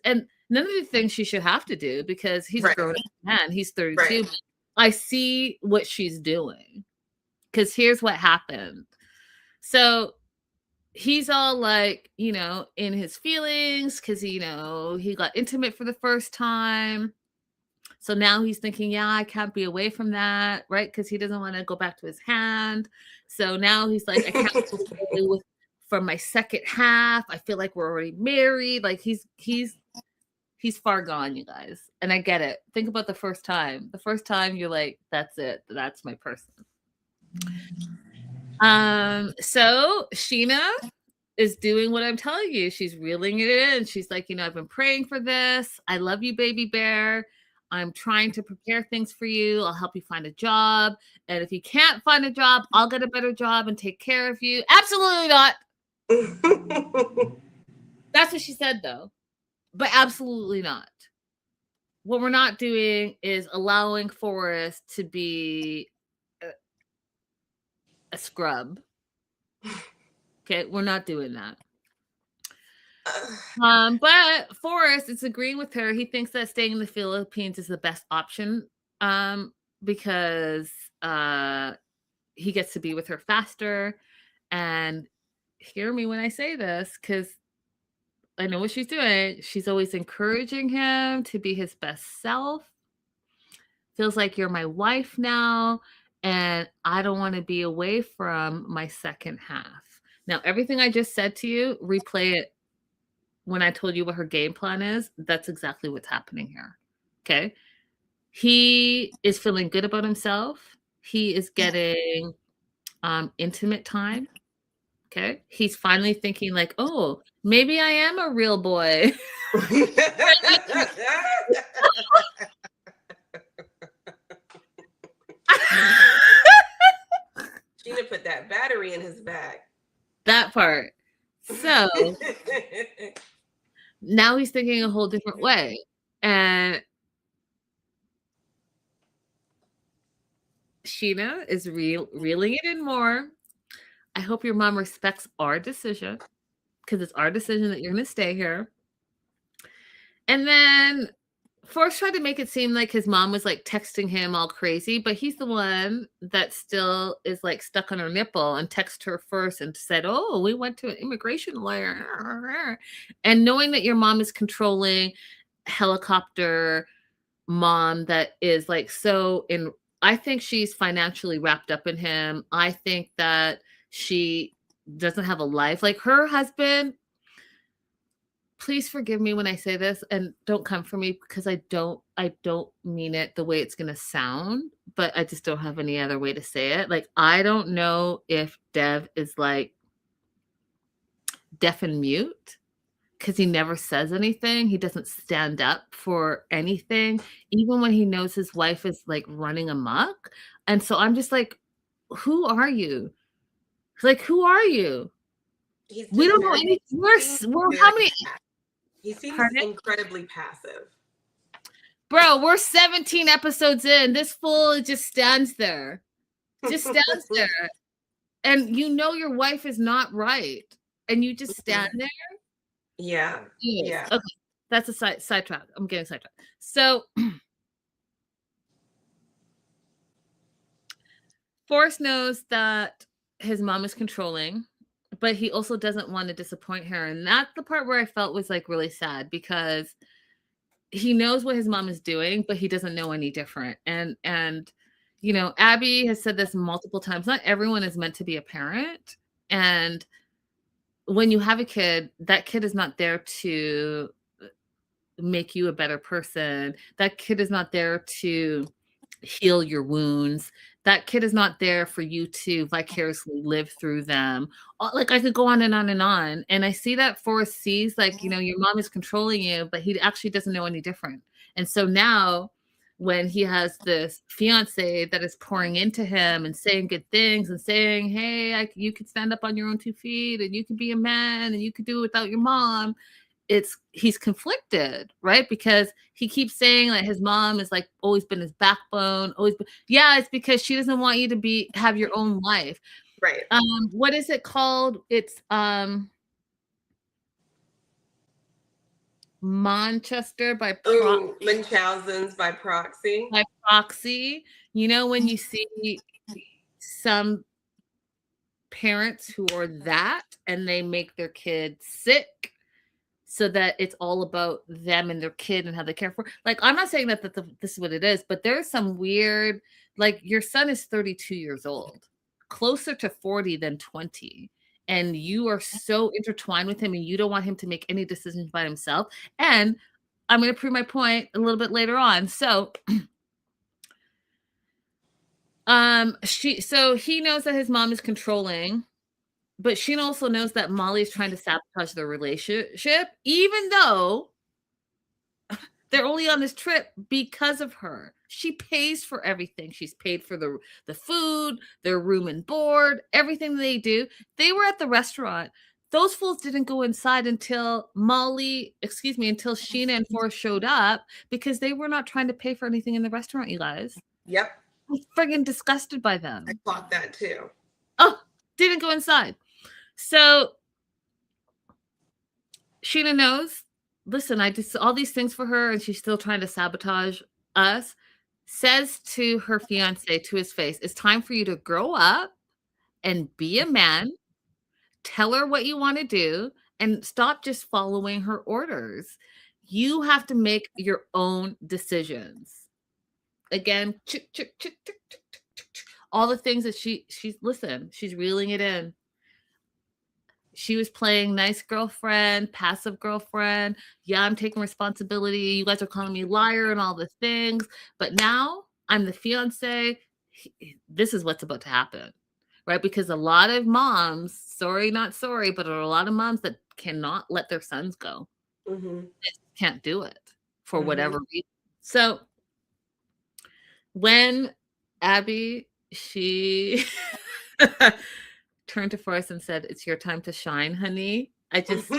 and none of the things she should have to do because he's a grown man. He's 32. Right. I see what she's doing because here's what happened. So he's all like, in his feelings because, he got intimate for the first time. So now he's thinking, yeah, I can't be away from that, right? Because he doesn't want to go back to his hand. So now he's like, I can't stay for my second half. I feel like we're already married. Like he's far gone, you guys. And I get it. Think about the first time. The first time you're like, that's it. That's my person. So Sheena is doing what I'm telling you. She's reeling it in. She's like, I've been praying for this. I love you, baby bear. I'm trying to prepare things for you. I'll help you find a job. And if you can't find a job, I'll get a better job and take care of you. Absolutely not. That's what she said, though. But absolutely not. What we're not doing is allowing Forrest to be a scrub. Okay, we're not doing that. But Forrest is agreeing with her. He thinks that staying in the Philippines is the best option because he gets to be with her faster. And hear me when I say this, because I know what she's doing. She's always encouraging him to be his best self. Feels like you're my wife now, and I don't want to be away from my second half. Now, everything I just said to you, replay it when I told you what her game plan is. That's exactly what's happening here. Okay. He is feeling good about himself. He is getting intimate time. Okay. He's finally thinking like, oh, maybe I am a real boy. Sheena put that battery in his back. That part. So now he's thinking a whole different way. And Sheena is reeling it in more. I hope your mom respects our decision because it's our decision that you're going to stay here. And then Forrest tried to make it seem like his mom was like texting him all crazy, but he's the one that still is like stuck on her nipple and texted her first and said, oh, we went to an immigration lawyer. And knowing that your mom is controlling helicopter mom that is like I think she's financially wrapped up in him. I think that she doesn't have a life. Like her husband, please forgive me when I say this and don't come for me because I don't mean it the way it's going to sound, but I just don't have any other way to say it. Like, I don't know if Dev is like deaf and mute because he never says anything. He doesn't stand up for anything, even when he knows his wife is like running amok. And so I'm just like, who are you? Like, who are you? We don't know anything. We're how many? He seems incredibly passive. Bro, we're 17 episodes in. This fool just stands there. Just stands there. And you know your wife is not right. And you just stand there. Yeah. Yeah. Okay. That's a sidetrack. I'm getting sidetracked. So Forrest knows that his mom is controlling, but he also doesn't want to disappoint her. And that's the part where I felt was like really sad because he knows what his mom is doing, but he doesn't know any different. And you know, Abby has said this multiple times. Not everyone is meant to be a parent. And when you have a kid, that kid is not there to make you a better person. That kid is not there to heal your wounds. That kid is not there for you to vicariously live through them. Like I could go on and on and on. And I see that Forrest sees, like, you know, your mom is controlling you, but he actually doesn't know any different. And so now when he has this fiance that is pouring into him and saying good things and saying, hey, you could stand up on your own 2 feet and you could be a man and you could do it without your mom, he's conflicted, right? Because he keeps saying that his mom is like always been his backbone, yeah, it's because she doesn't want you to have your own life. Right. What is it called? It's Manchester by Munchausen's by proxy. By proxy. You know, when you see some parents who are that and they make their kids sick so that it's all about them and their kid and how they care for. Like, I'm not saying that this is what it is, but there's some weird, like, your son is 32 years old, closer to 40 than 20. And you are so intertwined with him and you don't want him to make any decisions by himself. And I'm going to prove my point a little bit later on. So, so he knows that his mom is controlling, but she also knows that Molly is trying to sabotage their relationship, even though they're only on this trip because of her. She pays for everything. She's paid for the food, their room and board, everything they do. They were at the restaurant. Those fools didn't go inside until until Sheena and Forrest showed up because they were not trying to pay for anything in the restaurant, you guys. Yep. I'm friggin' disgusted by them. I thought that too. Oh, didn't go inside. So Sheena knows, listen, I did all these things for her and she's still trying to sabotage us. Says to her fiance to his face, it's time for you to grow up and be a man. Tell her what you want to do and stop just following her orders. You have to make your own decisions. Again, all the things that she's reeling it in. She was playing nice girlfriend, passive girlfriend. Yeah, I'm taking responsibility. You guys are calling me liar and all the things. But now I'm the fiance. This is what's about to happen, right? Because a lot of moms, sorry, not sorry, but there are a lot of moms that cannot let their sons go. Mm-hmm. They can't do it for whatever reason. So when Abby, she turned to Forrest and said, it's your time to shine, honey. I just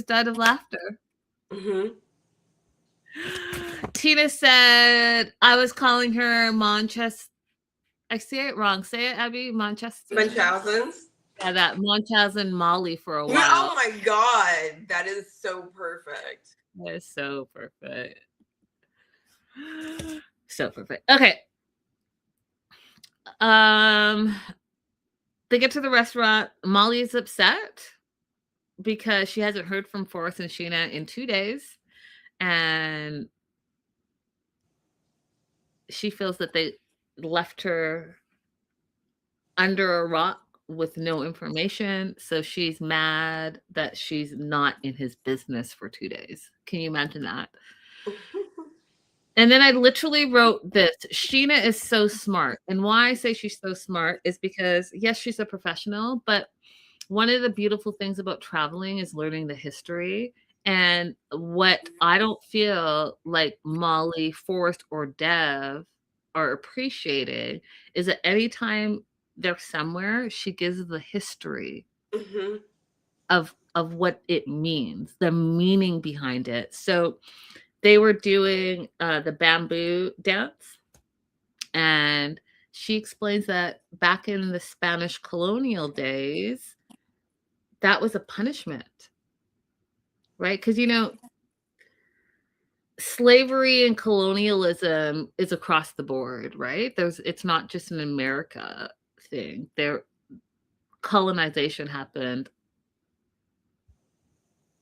died of laughter. Mm-hmm. Tina said, I was calling her Manchester. I say it wrong. Say it, Abby. Manchester. Munchausen's. Yeah, that Munchausen Molly for a while. Oh my God. That is so perfect. That is so perfect. So perfect. Okay. They get to the restaurant. Molly is upset because she hasn't heard from Forrest and Sheena in 2 days. And she feels that they left her under a rock with no information. So she's mad that she's not in his business for 2 days. Can you imagine that? And then I literally wrote this. Sheena is so smart. And why I say she's so smart is because, yes, she's a professional, but one of the beautiful things about traveling is learning the history. And what I don't feel like Molly, Forrest, or Dev are appreciating is that anytime they're somewhere, she gives the history of what it means, the meaning behind it. So they were doing the bamboo dance, and she explains that back in the Spanish colonial days, that was a punishment, right? Because, you know, slavery and colonialism is across the board, right? It's not just an America thing. Colonization happened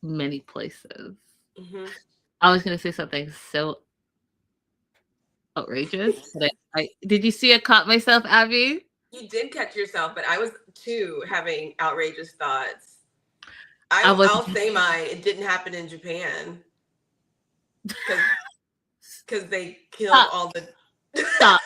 many places. I was going to say something so outrageous. But I did you see I caught myself, Abby? You did catch yourself, but I was too having outrageous thoughts. I was I'll say mine. It didn't happen in Japan because they killed stop, all the. stop,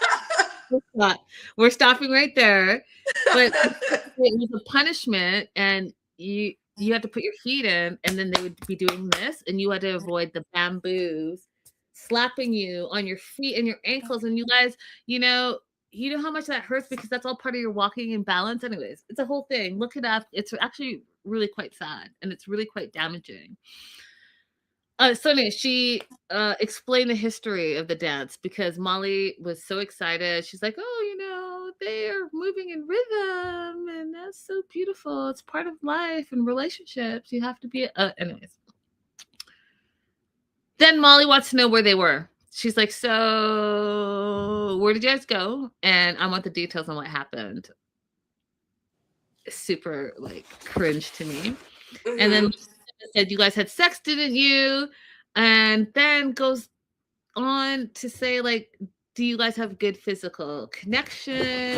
stop. We're stopping right there. But it was a punishment, and you had to put your feet in, and then they would be doing this, and you had to avoid the bamboos slapping you on your feet and your ankles. And you guys, you know how much that hurts because that's all part of your walking and balance. Anyways, it's a whole thing. Look it up. It's actually really quite sad, and it's really quite damaging. So anyway, she explained the history of the dance because Molly was so excited. She's like, "Oh, they are moving in rhythm, and that's so beautiful. It's part of life and relationships. You have to be." Anyways, then Molly wants to know where they were. She's like, "So, where did you guys go?" And I want the details on what happened. Super like cringe to me. Mhm. And then said, "You guys had sex, didn't you?" And then goes on to say, like, "Do you guys have good physical connection?"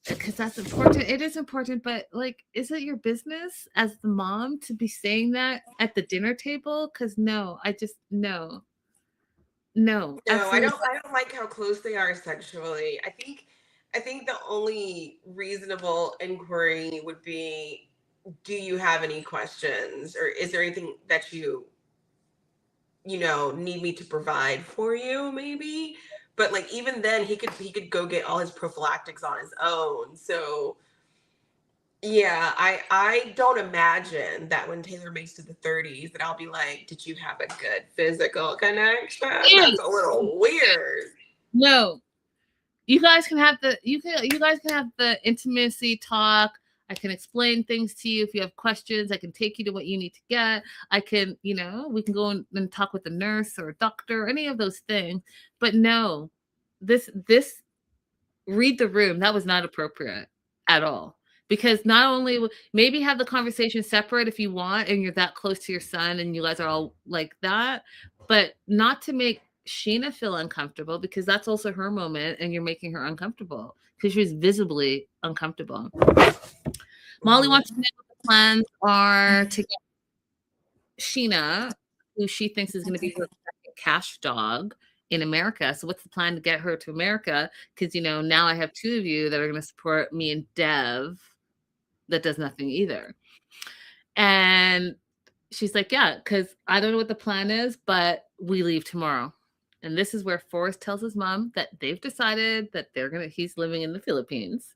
Because that's important. It is important, but like, is it your business as the mom to be saying that at the dinner table? Because no, no, No, absolutely. I don't like how close they are sexually. I think the only reasonable inquiry would be, do you have any questions, or is there anything that need me to provide for you, maybe? But like, even then, he could go get all his prophylactics on his own. So yeah, I don't imagine that when Taylor makes to the 30s that I'll be like, did you have a good physical connection? That's a little weird. No, you guys can have you guys can have the intimacy talk. I can explain things to you. If you have questions, I can take you to what you need to get. I can, we can go and talk with a nurse or a doctor, any of those things. But no, this read the room. That was not appropriate at all. Because not only maybe have the conversation separate if you want, and you're that close to your son and you guys are all like that, but not to make Sheena feel uncomfortable, because that's also her moment and you're making her uncomfortable because she was visibly uncomfortable. Molly wants to know what the plans are to get Sheena, who she thinks is going to be her cash dog in America. So what's the plan to get her to America? Because, now I have two of you that are going to support me and Dev that does nothing either. And she's like, yeah, because I don't know what the plan is, but we leave tomorrow. And this is where Forrest tells his mom that they've decided that he's living in the Philippines.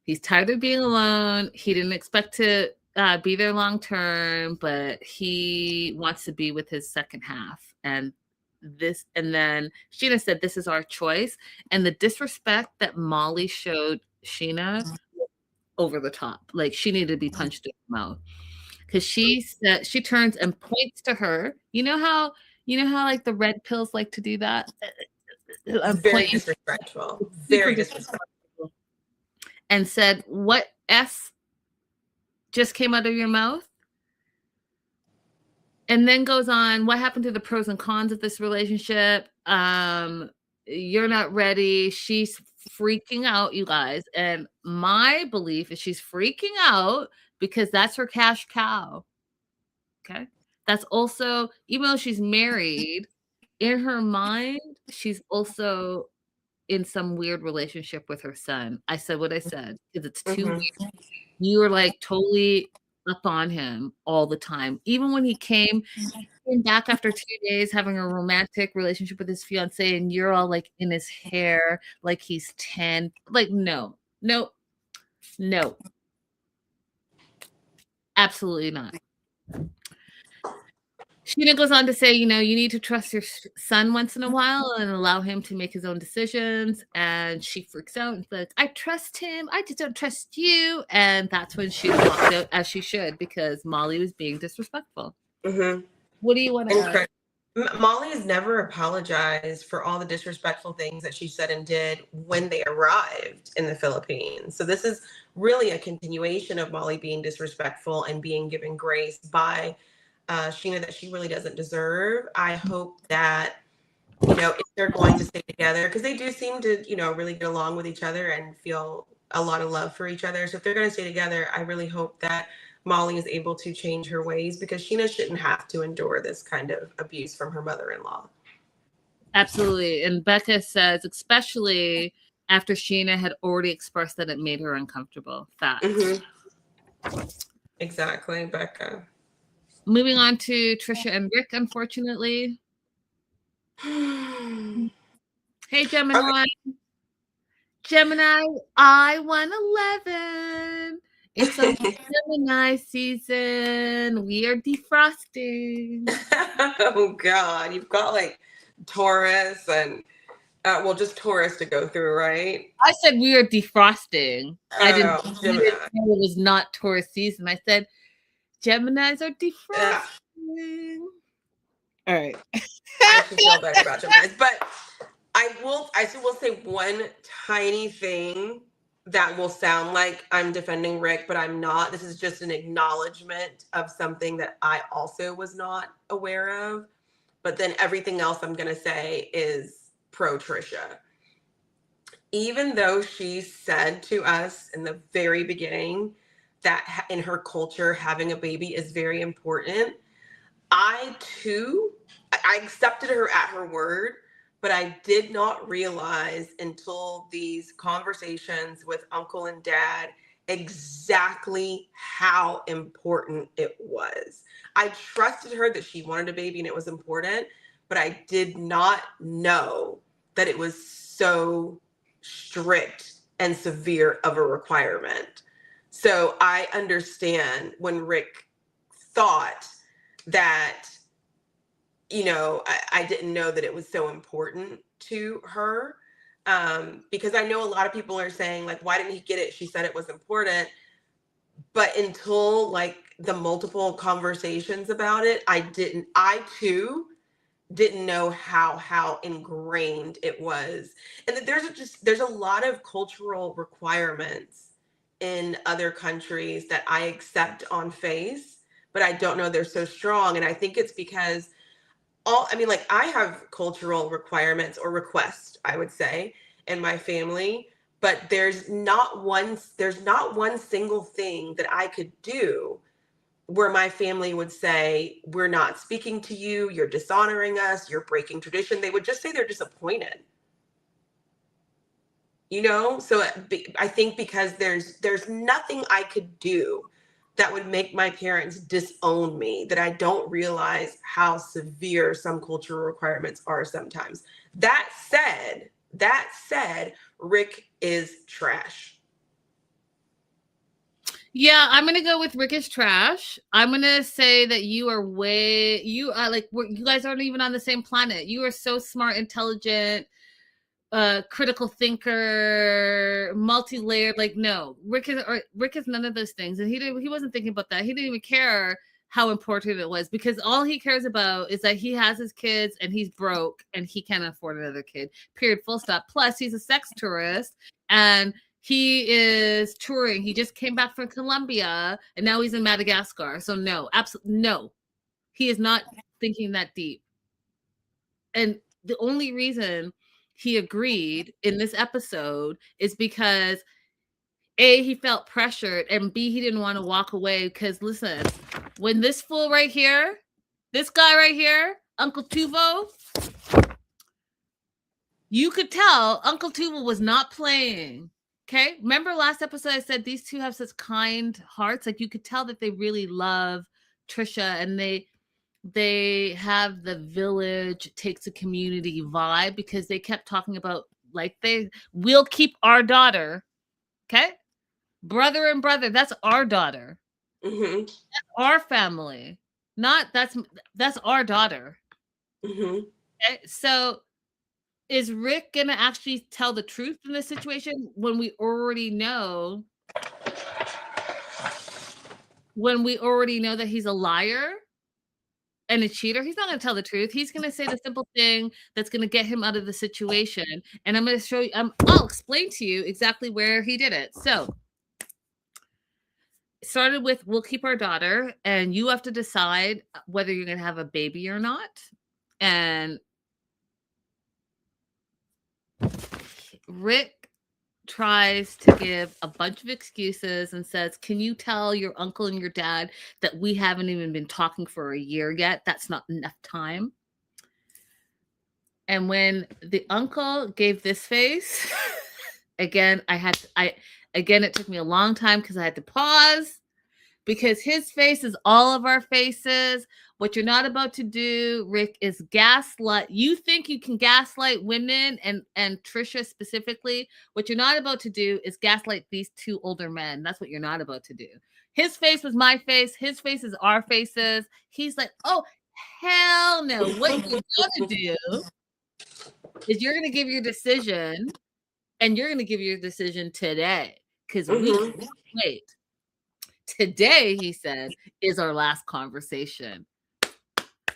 He's tired of being alone. He didn't expect to be there long term, but he wants to be with his second half. And then Sheena said, "This is our choice." And the disrespect that Molly showed Sheena, over the top. Like, she needed to be punched in the mouth. Because she said, she turns and points to her. You know how like the red pills like to do that? It's very disrespectful. Very disrespectful. And said, "What S just came out of your mouth?" And then goes on, "What happened to the pros and cons of this relationship? You're not ready." She's freaking out, you guys. And my belief is she's freaking out because that's her cash cow. Okay. That's also, even though she's married, in her mind, she's also in some weird relationship with her son. I said what I said because it's too weird. You were like totally up on him all the time. Even when he came back after 2 days having a romantic relationship with his fiance, and you're all like in his hair like he's 10. Like, no. Absolutely not. Sheena goes on to say, you need to trust your son once in a while and allow him to make his own decisions. And she freaks out and says, "I trust him. I just don't trust you." And that's when she walked out, as she should, because Molly was being disrespectful. Mm-hmm. What do you want to add? Molly has never apologized for all the disrespectful things that she said and did when they arrived in the Philippines. So this is really a continuation of Molly being disrespectful and being given grace by Sheena that she really doesn't deserve. I hope that if they're going to stay together, because they do seem to, really get along with each other and feel a lot of love for each other. So if they're going to stay together, I really hope that Molly is able to change her ways, because Sheena shouldn't have to endure this kind of abuse from her mother-in-law. Absolutely. And Becca says, especially after Sheena had already expressed that it made her uncomfortable. Fact. Exactly, Becca. Moving on to Trisha and Rick, unfortunately. Hey, Gemini. Okay. Gemini, I 111. It's a Gemini season. We are defrosting. Oh, God. You've got like Taurus and, just Taurus to go through, right? I said we are defrosting. I didn't say it was not Taurus season. I said Geminis are defrosting. All right. I should feel better about Geminis. But I will say one tiny thing that will sound like I'm defending Rick, but I'm not. This is just an acknowledgement of something that I also was not aware of. But then everything else I'm going to say is pro Trisha. Even though she said to us in the very beginning that in her culture, having a baby is very important, I accepted her at her word, but I did not realize until these conversations with Uncle and Dad exactly how important it was. I trusted her that she wanted a baby and it was important, but I did not know that it was so strict and severe of a requirement. So I understand when Rick thought that, I didn't know that it was so important to her, because I know a lot of people are saying, like, why didn't he get it? She said it was important. But until like the multiple conversations about it, I too didn't know how ingrained it was. And that there's a lot of cultural requirements in other countries that I accept on face, but I don't know they're so strong. And I think it's because I have cultural requirements or requests, I would say, in my family, but there's not one single thing that I could do where my family would say, we're not speaking to you, you're dishonoring us, you're breaking tradition. They would just say they're disappointed. So I think because there's nothing I could do that would make my parents disown me, that I don't realize how severe some cultural requirements are sometimes. That said, Rick is trash. Yeah, I'm gonna go with Rick is trash. I'm gonna say that you are you guys aren't even on the same planet. You are so smart, intelligent, critical thinker, multi-layered. Like, no, Rick is none of those things, and he wasn't thinking about that. He didn't even care how important it was, because all he cares about is that he has his kids and he's broke and he can't afford another kid. Period. Full stop. Plus, he's a sex tourist and he is touring. He just came back from Colombia and now he's in Madagascar. So no, absolutely no. He is not thinking that deep. And the only reason he agreed in this episode is because A, he felt pressured, and B, he didn't want to walk away. Because listen, when this fool right here, this guy right here, Uncle Tuvo, you could tell Uncle Tuvo was not playing. Okay, remember last episode I said these two have such kind hearts. Like, you could tell that they really love Trisha, and they have the village takes a community vibe, because they kept talking about, like, we'll keep our daughter. Okay, brother and brother, that's our daughter. Mm-hmm. That's our family, not that's our daughter. Mm-hmm. Okay? So is Rick gonna actually tell the truth in this situation when we already know that he's a liar and a cheater? He's not going to tell the truth. He's going to say the simple thing that's going to get him out of the situation. And I'm going to show you, I'll explain to you exactly where he did it. So it started with, we'll keep our daughter, and you have to decide whether you're going to have a baby or not. And Rick tries to give a bunch of excuses and says, can you tell your uncle and your dad that we haven't even been talking for a year yet? That's not enough time. And when the uncle gave this face, again, it took me a long time because I had to pause, because his face is all of our faces. What you're not about to do, Rick, is gaslight. You think you can gaslight women and Trisha specifically. What you're not about to do is gaslight these two older men. That's what you're not about to do. His face was my face. His face is our faces. He's like, oh, hell no. What you're going to do is you're going to give your decision, and you're going to give your decision today, because we can't wait. Today, he said, is our last conversation.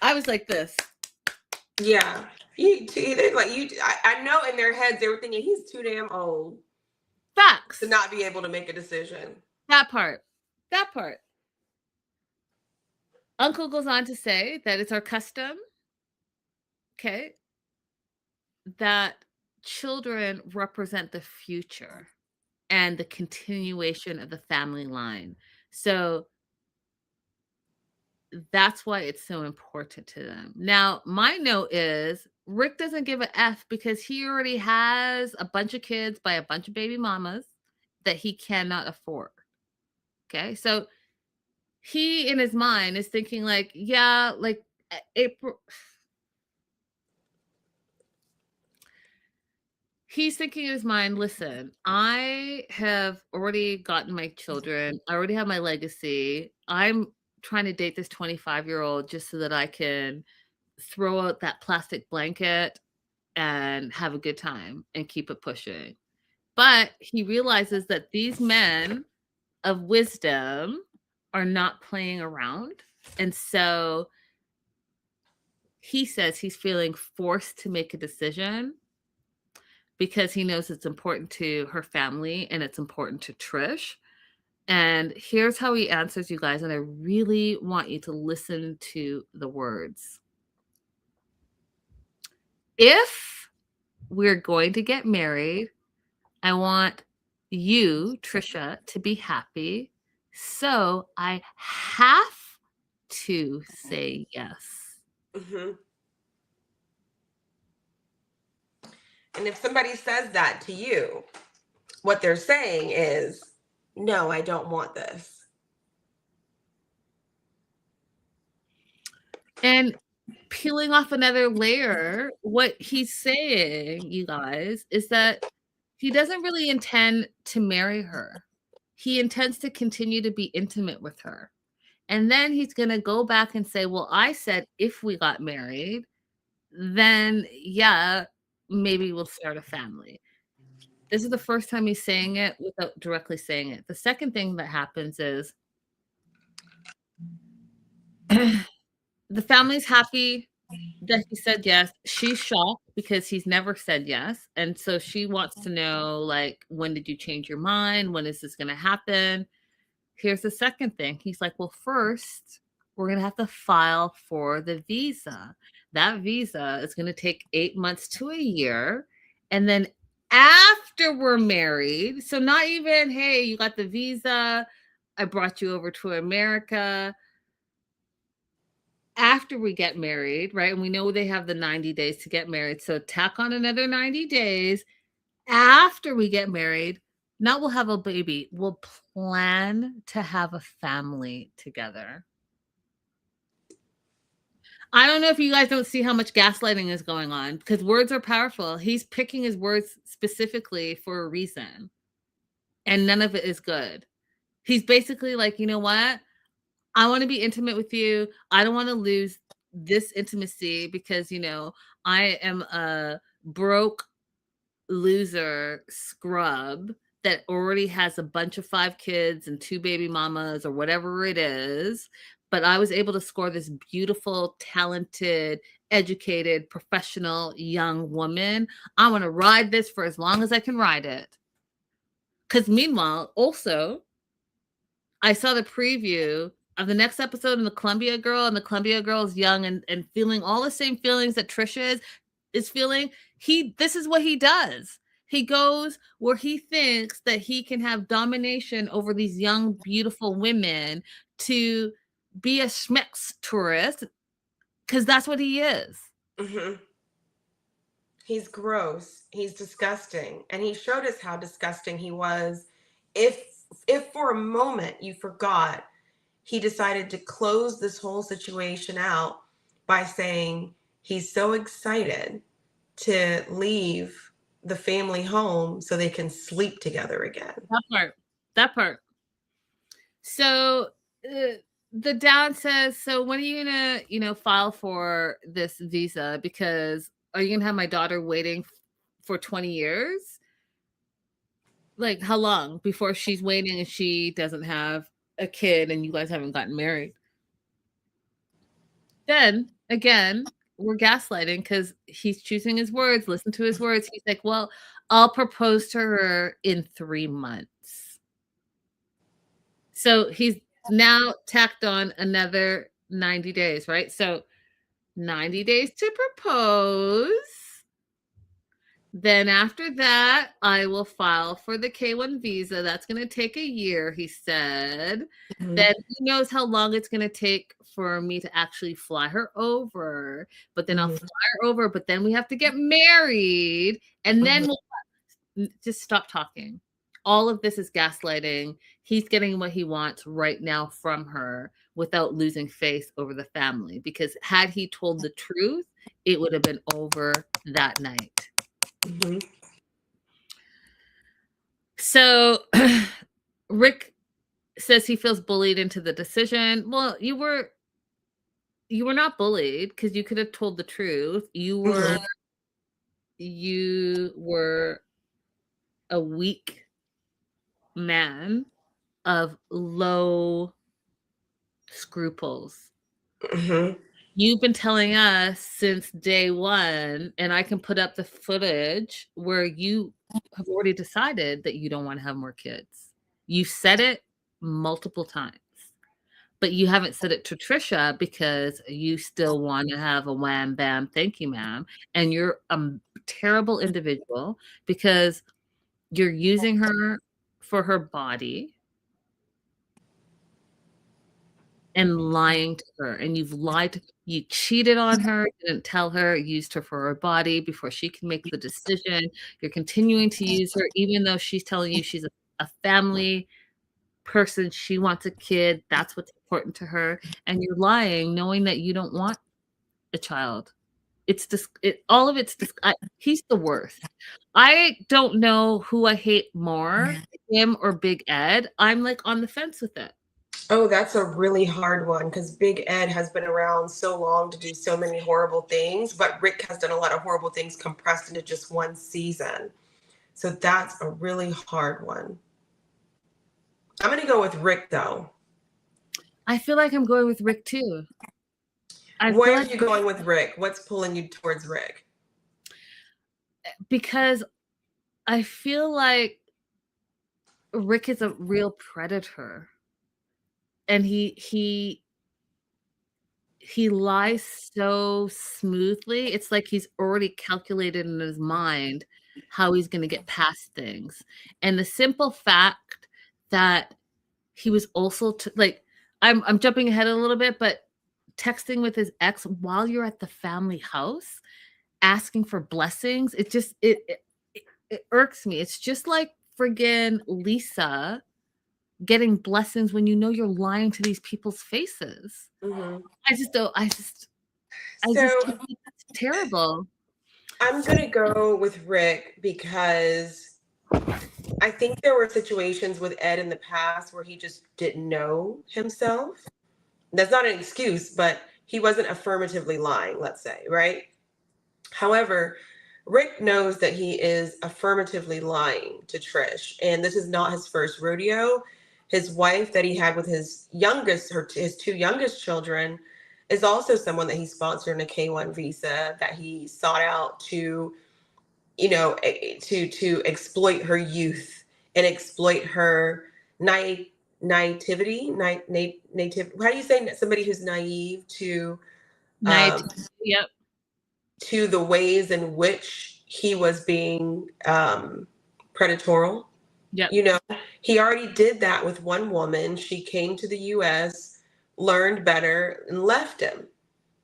I was like this. Yeah. I know in their heads they were thinking he's too damn old. Facts. To not be able to make a decision. That part. Uncle goes on to say that it's our custom, okay, that children represent the future and the continuation of the family line. So that's why it's so important to them. Now, my note is Rick doesn't give a F because he already has a bunch of kids by a bunch of baby mamas that he cannot afford. Okay. So he, in his mind, is thinking like, yeah, like April. He's thinking in his mind, listen, I have already gotten my children. I already have my legacy. I'm trying to date this 25-year-old just so that I can throw out that plastic blanket and have a good time and keep it pushing. But he realizes that these men of wisdom are not playing around. And so he says he's feeling forced to make a decision because he knows it's important to her family and it's important to Trish. And here's how he answers, you guys, and I really want you to listen to the words. If we're going to get married, I want you, Trisha, to be happy. So I have to say yes. Mm-hmm. And if somebody says that to you, what they're saying is, no, I don't want this. And peeling off another layer, what he's saying, you guys, is that he doesn't really intend to marry her. He intends to continue to be intimate with her. And then he's going to go back and say, well, I said if we got married, then yeah, maybe we'll start a family. This is the first time he's saying it without directly saying it. The second thing that happens is the family's happy that he said yes. She's shocked because he's never said yes. And so she wants to know, like, when did you change your mind? When is this going to happen? Here's the second thing. He's like, well, first, we're going to have to file for the visa. That visa is going to take 8 months to a year. And then after we're married, so not even, hey, you got the visa, I brought you over to America. After we get married, right? And we know they have the 90 days to get married. So tack on another 90 days. After we get married, now we'll have a baby. We'll plan to have a family together. I don't know if you guys don't see how much gaslighting is going on, because words are powerful. He's picking his words specifically for a reason, and none of it is good. He's basically like, you know what? I want to be intimate with you. I don't want to lose this intimacy because, you know, I am a broke loser scrub that already has a bunch of 5 kids and 2 baby mamas or whatever it is. But I was able to score this beautiful, talented, educated, professional young woman. I want to ride this for as long as I can ride it. Because meanwhile, also, I saw the preview of the next episode in the Columbia Girl, and the Columbia Girl is young and feeling all the same feelings that Trisha is feeling. This is what he does. He goes where he thinks that he can have domination over these young, beautiful women to be a schmex tourist, because that's what he is. Mm-hmm. He's gross. He's disgusting. And he showed us how disgusting he was. If for a moment you forgot, he decided to close this whole situation out by saying he's so excited to leave the family home so they can sleep together again. That part. So the dad says, so when are you gonna, file for this visa? Because are you gonna have my daughter waiting for 20 years? Like, how long before she's waiting and she doesn't have a kid and you guys haven't gotten married? Then again, we're gaslighting because he's choosing his words. Listen to his words. He's like, well, I'll propose to her in 3 months. So he's now tacked on another 90 days, right? So 90 days to propose. Then after that, I will file for the K1 visa. That's going to take a year, he said. Mhm. Then he knows how long it's going to take for me to actually fly her over. But then I'll Mhm. fly her over, but then we have to get married. And then we'll just stop talking. All of this is gaslighting. He's getting what he wants right now from her without losing face over the family. Because had he told the truth, it would have been over that night. Mhm. So Rick says he feels bullied into the decision. Well, you were not bullied because you could have told the truth. You were a weak man of low scruples. Mhm. You've been telling us since day one, and I can put up the footage where you have already decided that you don't want to have more kids. You've said it multiple times, but you haven't said it to Trisha because you still want to have a wham bam, thank you, ma'am. And you're a terrible individual because you're using her for her body and lying to her, and you cheated on her, didn't tell her, used her for her body before she can make the decision. You're continuing to use her even though she's telling you she's a family person, she wants a kid, that's what's important to her, and you're lying knowing that you don't want a child. It's just all of it's he's the worst. I don't know who I hate more, him or Big Ed. I'm like on the fence with it. Oh, that's a really hard one because Big Ed has been around so long to do so many horrible things, but Rick has done a lot of horrible things compressed into just one season. So that's a really hard one. I'm going to go with Rick, though. I feel like I'm going with Rick too. Where are you going with Rick? What's pulling you towards Rick? Because I feel like Rick is a real predator. And he lies so smoothly. It's like he's already calculated in his mind how he's going to get past things. And the simple fact that he was also like, I'm jumping ahead a little bit, but texting with his ex while you're at the family house, asking for blessings, it irks me. It's just like friggin' Lisa getting blessings when you know you're lying to these people's faces. Mm-hmm. It's terrible. I'm going to go with Rick because I think there were situations with Ed in the past where he just didn't know himself. That's not an excuse, but he wasn't affirmatively lying, let's say, right? However, Rick knows that he is affirmatively lying to Trish, and this is not his first rodeo. His wife that he had with his two youngest children is also someone that he sponsored in a K1 visa that he sought out to, to exploit her youth and exploit her naivety. How do you say somebody who's naive to? Yep. To the ways in which he was being predatorial. Yep. You know, he already did that with one woman. She came to the US, learned better, and left him.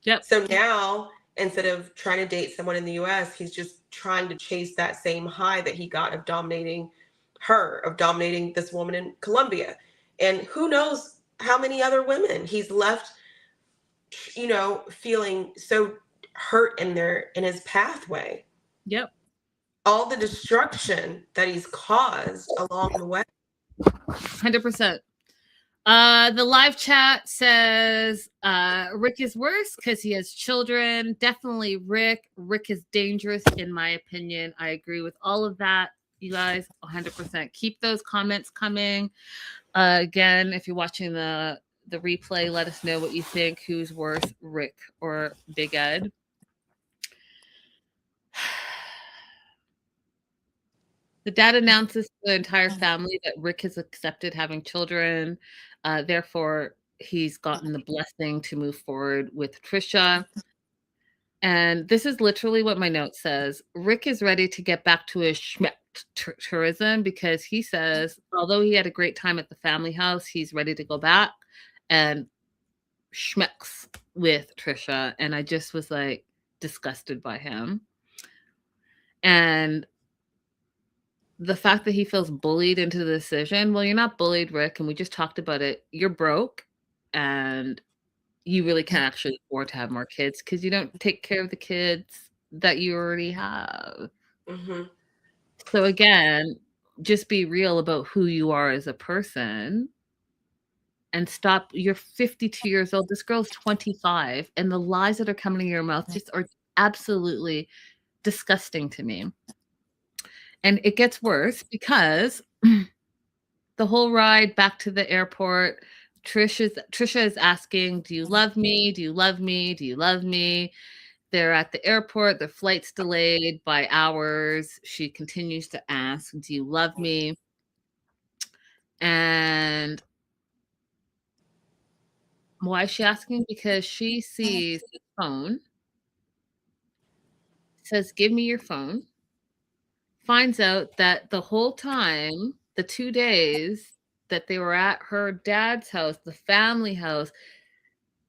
Yep. So now, instead of trying to date someone in the US, he's just trying to chase that same high that he got of dominating her, of dominating this woman in Colombia. And who knows how many other women he's left, feeling so hurt in his pathway. Yep. All the destruction that he's caused along the way. 100%. The live chat says Rick is worse because he has children. Definitely Rick. Rick is dangerous, in my opinion. I agree with all of that. You guys, 100%. Keep those comments coming. Again, if you're watching the replay, let us know what you think. Who's worse, Rick or Big Ed? The dad announces to the entire family that Rick has accepted having children. Therefore, he's gotten the blessing to move forward with Trisha. And this is literally what my note says. Rick is ready to get back to his schmeck tourism because he says, although he had a great time at the family house, he's ready to go back and schmecks with Trisha. And I just was like disgusted by him. And the fact that he feels bullied into the decision, well, you're not bullied, Rick, and we just talked about it. You're broke and you really can't actually afford to have more kids because you don't take care of the kids that you already have. Mm-hmm. So again, just be real about who you are as a person and stop. You're 52 years old. This girl's 25, and the lies that are coming in your mouth just are absolutely disgusting to me. And it gets worse because the whole ride back to the airport, Trisha is asking, do you love me? Do you love me? Do you love me? They're at the airport. The flight's delayed by hours. She continues to ask, do you love me? And why is she asking? Because she sees his phone, says, give me your phone, finds out that the whole time, the 2 days that they were at her dad's house, the family house,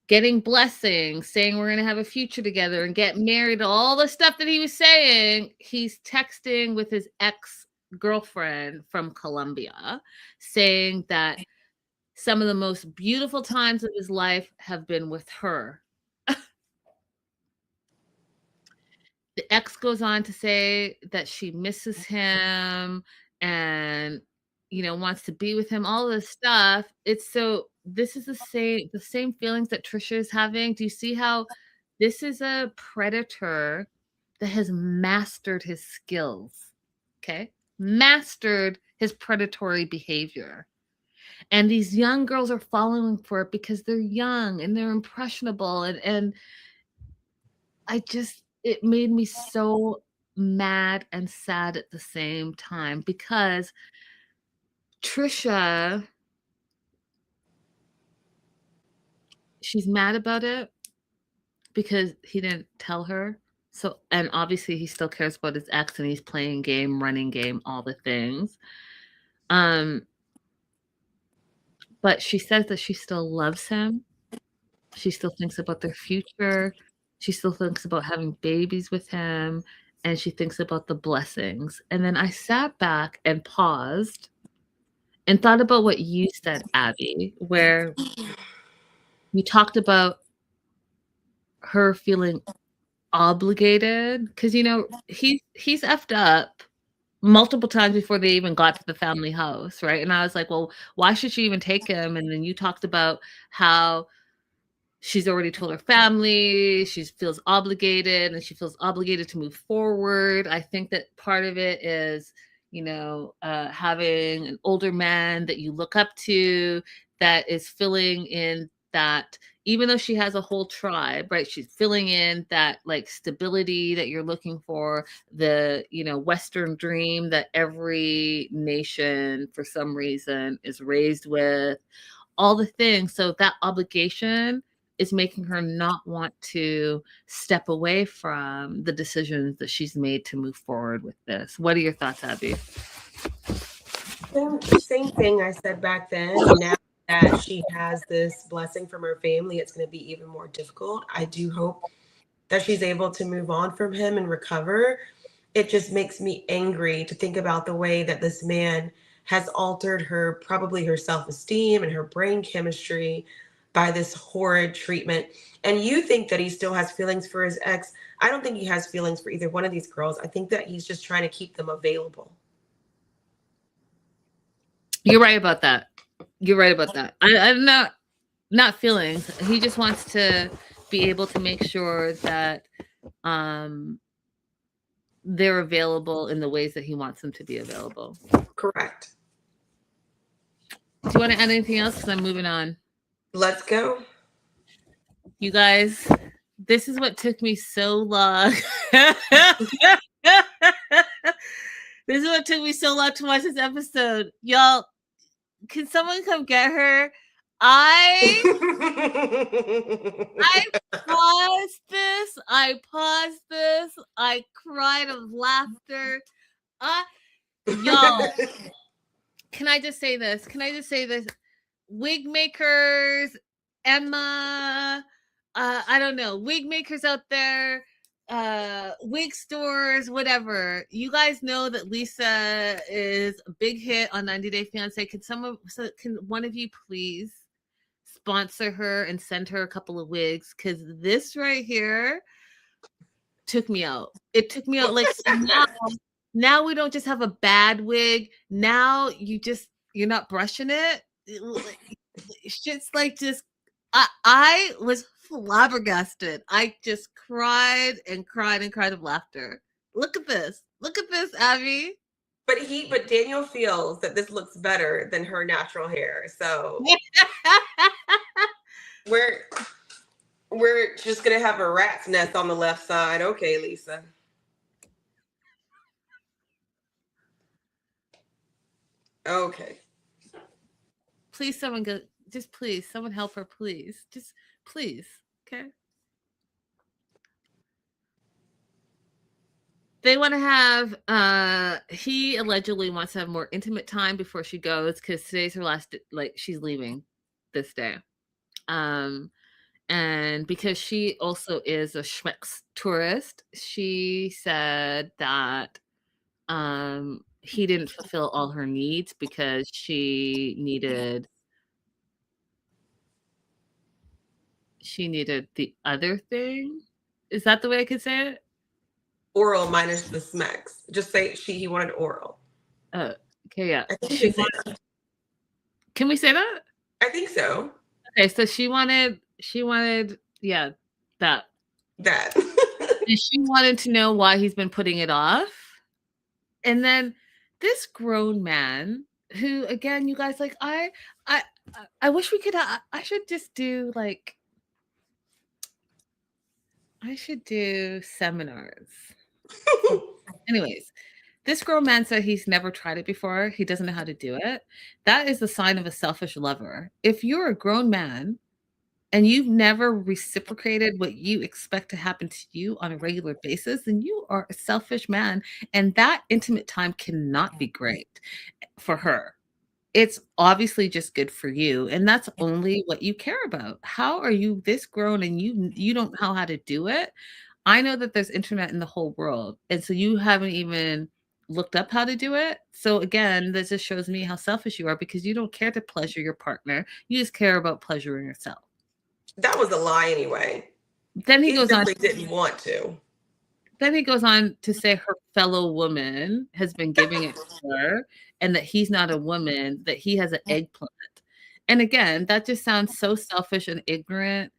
getting blessings, saying we're going to have a future together and get married, all the stuff that he was saying, he's texting with his ex-girlfriend from Colombia, saying that some of the most beautiful times of his life have been with her. The ex goes on to say that she misses him and wants to be with him, all this stuff. This is the same feelings that Trisha is having. Do you see how this is a predator that has mastered his skills? Okay? Mastered his predatory behavior. And these young girls are following for it because they're young and they're impressionable. And it made me so mad and sad at the same time because Trisha, she's mad about it because he didn't tell her. So, and obviously he still cares about his ex and he's playing game, running game, all the things. But she says that she still loves him. She still thinks about their future. She still thinks about having babies with him. And she thinks about the blessings. And then I sat back and paused and thought about what you said, Abby, where you talked about her feeling obligated. Because, he's effed up multiple times before they even got to the family house, right? And I was like, well, why should she even take him? And then you talked about how she's already told her family, she feels obligated, and she feels obligated to move forward. I think that part of it is, having an older man that you look up to that is filling in that, even though she has a whole tribe, right? She's filling in that like stability that you're looking for, the, Western dream that every nation for some reason is raised with, all the things. So that obligation is making her not want to step away from the decisions that she's made to move forward with this. What are your thoughts, Abby? Same thing I said back then. Now that she has this blessing from her family, it's going to be even more difficult. I do hope that she's able to move on from him and recover. It just makes me angry to think about the way that this man has altered her, probably her self-esteem and her brain chemistry by this horrid treatment. And you think that he still has feelings for his ex. I don't think he has feelings for either one of these girls. I think that he's just trying to keep them available. You're right about that. You're right about that. I'm not feelings. He just wants to be able to make sure that they're available in the ways that he wants them to be available. Correct. Do you want to add anything else? Because I'm moving on. Let's go. You guys, this is what took me so long. This is what took me so long to watch this episode. Y'all, can someone come get her? I paused this. I cried of laughter. Y'all, can I just say this? Wig makers, Emma, I don't know, wig makers out there, wig stores, whatever. You guys know that Lisa is a big hit on 90 Day Fiance. Can one of you please sponsor her and send her a couple of wigs? Because this right here took me out. It took me out. Like, so now we don't just have a bad wig. Now you're not brushing it. Shit's like just I was flabbergasted. I just cried and cried and cried of laughter. Look at this, Abby. But Daniel feels that this looks better than her natural hair. So we're just gonna have a rat's nest on the left side. Okay, Lisa. Okay. Please, someone go. Just please, someone help her, please. Just please, okay? They want to have. He allegedly wants to have more intimate time before she goes because today's her last. Like, she's leaving this day, and because she also is a Schmeck's tourist, she said that he didn't fulfill all her needs because she needed the other thing. Is that the way I could say it? Oral minus the smacks. Just say he wanted oral. Okay, yeah. I think Can we say that? I think so. Okay, so she wanted, yeah, that. And she wanted to know why he's been putting it off. And then this grown man who, again, you guys, like, I wish we could, I should just do like, I should do seminars. Anyways, this grown man said he's never tried it before. He doesn't know how to do it. That is the sign of a selfish lover. If you're a grown man and you've never reciprocated what you expect to happen to you on a regular basis, then you are a selfish man. And that intimate time cannot be great for her. It's obviously just good for you. And that's only what you care about. How are you this grown and you don't know how to do it? I know that there's internet in the whole world. And so you haven't even looked up how to do it. So again, this just shows me how selfish you are because you don't care to pleasure your partner. You just care about pleasuring yourself. that was a lie anyway. Then he goes on. Didn't want to. Then he goes on to say her fellow woman has been giving it to her and that he's not a woman, that he has an eggplant. And again, that just sounds so selfish and ignorant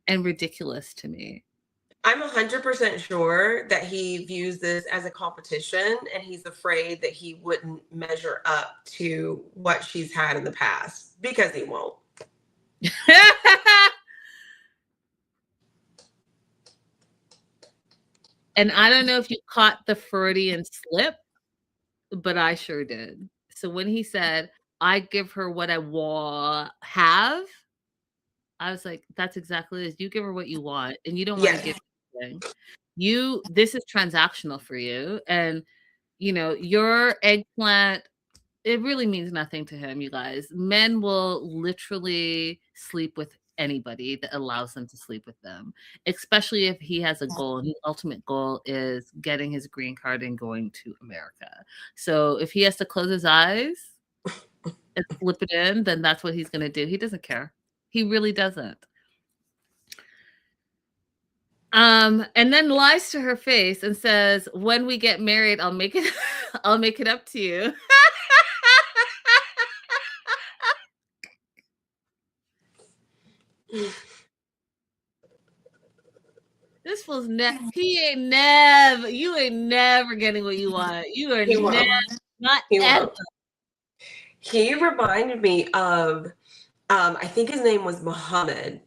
and ridiculous to me. I'm 100% sure that he views this as a competition and he's afraid that he wouldn't measure up to what she's had in the past because he won't. And I don't know if you caught the Freudian slip, but I sure did. So when he said, I give her what I have, I was like, that's exactly it. You give her what you want, and you don't want to Yes. give anything. This is transactional for you. And, your eggplant, it really means nothing to him, you guys. Men will literally sleep with anybody that allows them to sleep with them, especially if he has a goal. And the ultimate goal is getting his green card and going to America. So if he has to close his eyes and flip it in, then that's what he's going to do. He doesn't care. He really doesn't. And then lies to her face and says, "When we get married, I'll make it I'll make it up to you." This fool's you ain't never getting what you want. You are He never, won't. not He ever. won't. He reminded me of, I think his name was Muhammad,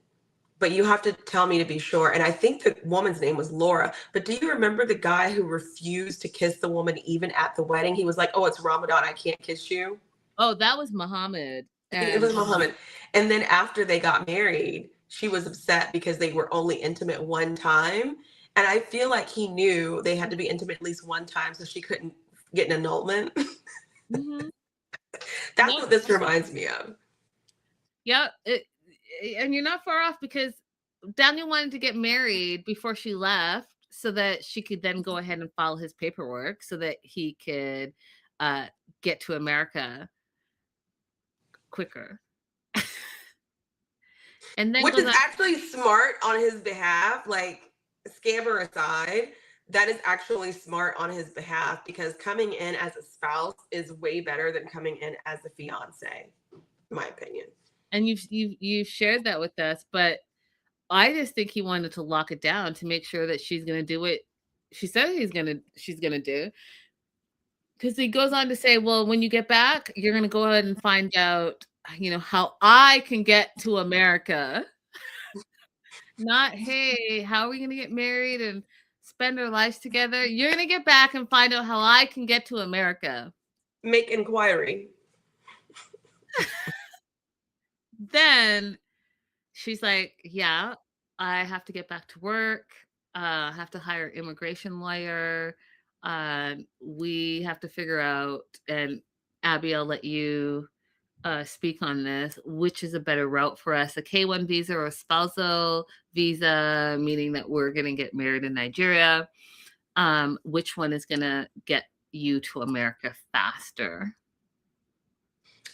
but you have to tell me to be sure. And I think the woman's name was Laura. But do you remember the guy who refused to kiss the woman even at the wedding? He was like, "Oh, it's Ramadan. I can't kiss you." Oh, that was Muhammad. It was Muhammad. And then after they got married, she was upset because they were only intimate one time. And I feel like he knew they had to be intimate at least one time so she couldn't get an annulment. Mm-hmm. That's what this reminds me of. Yeah, and you're not far off, because Daniel wanted to get married before she left so that she could then go ahead and file his paperwork so that he could get to America quicker. And then Which is actually smart on his behalf, like, scammer aside, that is actually smart on his behalf, because coming in as a spouse is way better than coming in as a fiance, in my opinion. And you've shared that with us, but I just think he wanted to lock it down to make sure that she's going to do what she said she's going to do. Because he goes on to say, well, when you get back, you're going to go ahead and find out, how I can get to America. Not, hey, how are we going to get married and spend our lives together? You're going to get back and find out how I can get to America. Make inquiry. Then she's like, yeah, I have to get back to work. I have to hire an immigration lawyer. We have to figure out, and Abby, I'll let you speak on this, which is a better route for us, a K-1 visa or a spousal visa, meaning that we're going to get married in Nigeria. Which one is going to get you to America faster?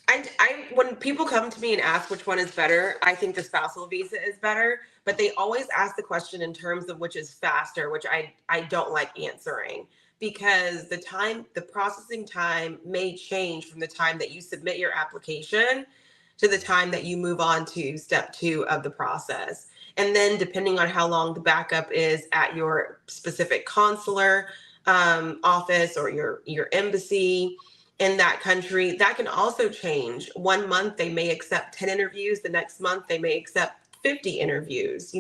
I when people come to me and ask which one is better, I think the spousal visa is better, but they always ask the question in terms of which is faster, which I don't like answering, because the processing time may change from the time that you submit your application to the time that you move on to step 2 of the process. And then depending on how long the backup is at your specific consular office or your embassy in that country, that can also change. 1 month they may accept 10 interviews, the next month they may accept 50 interviews.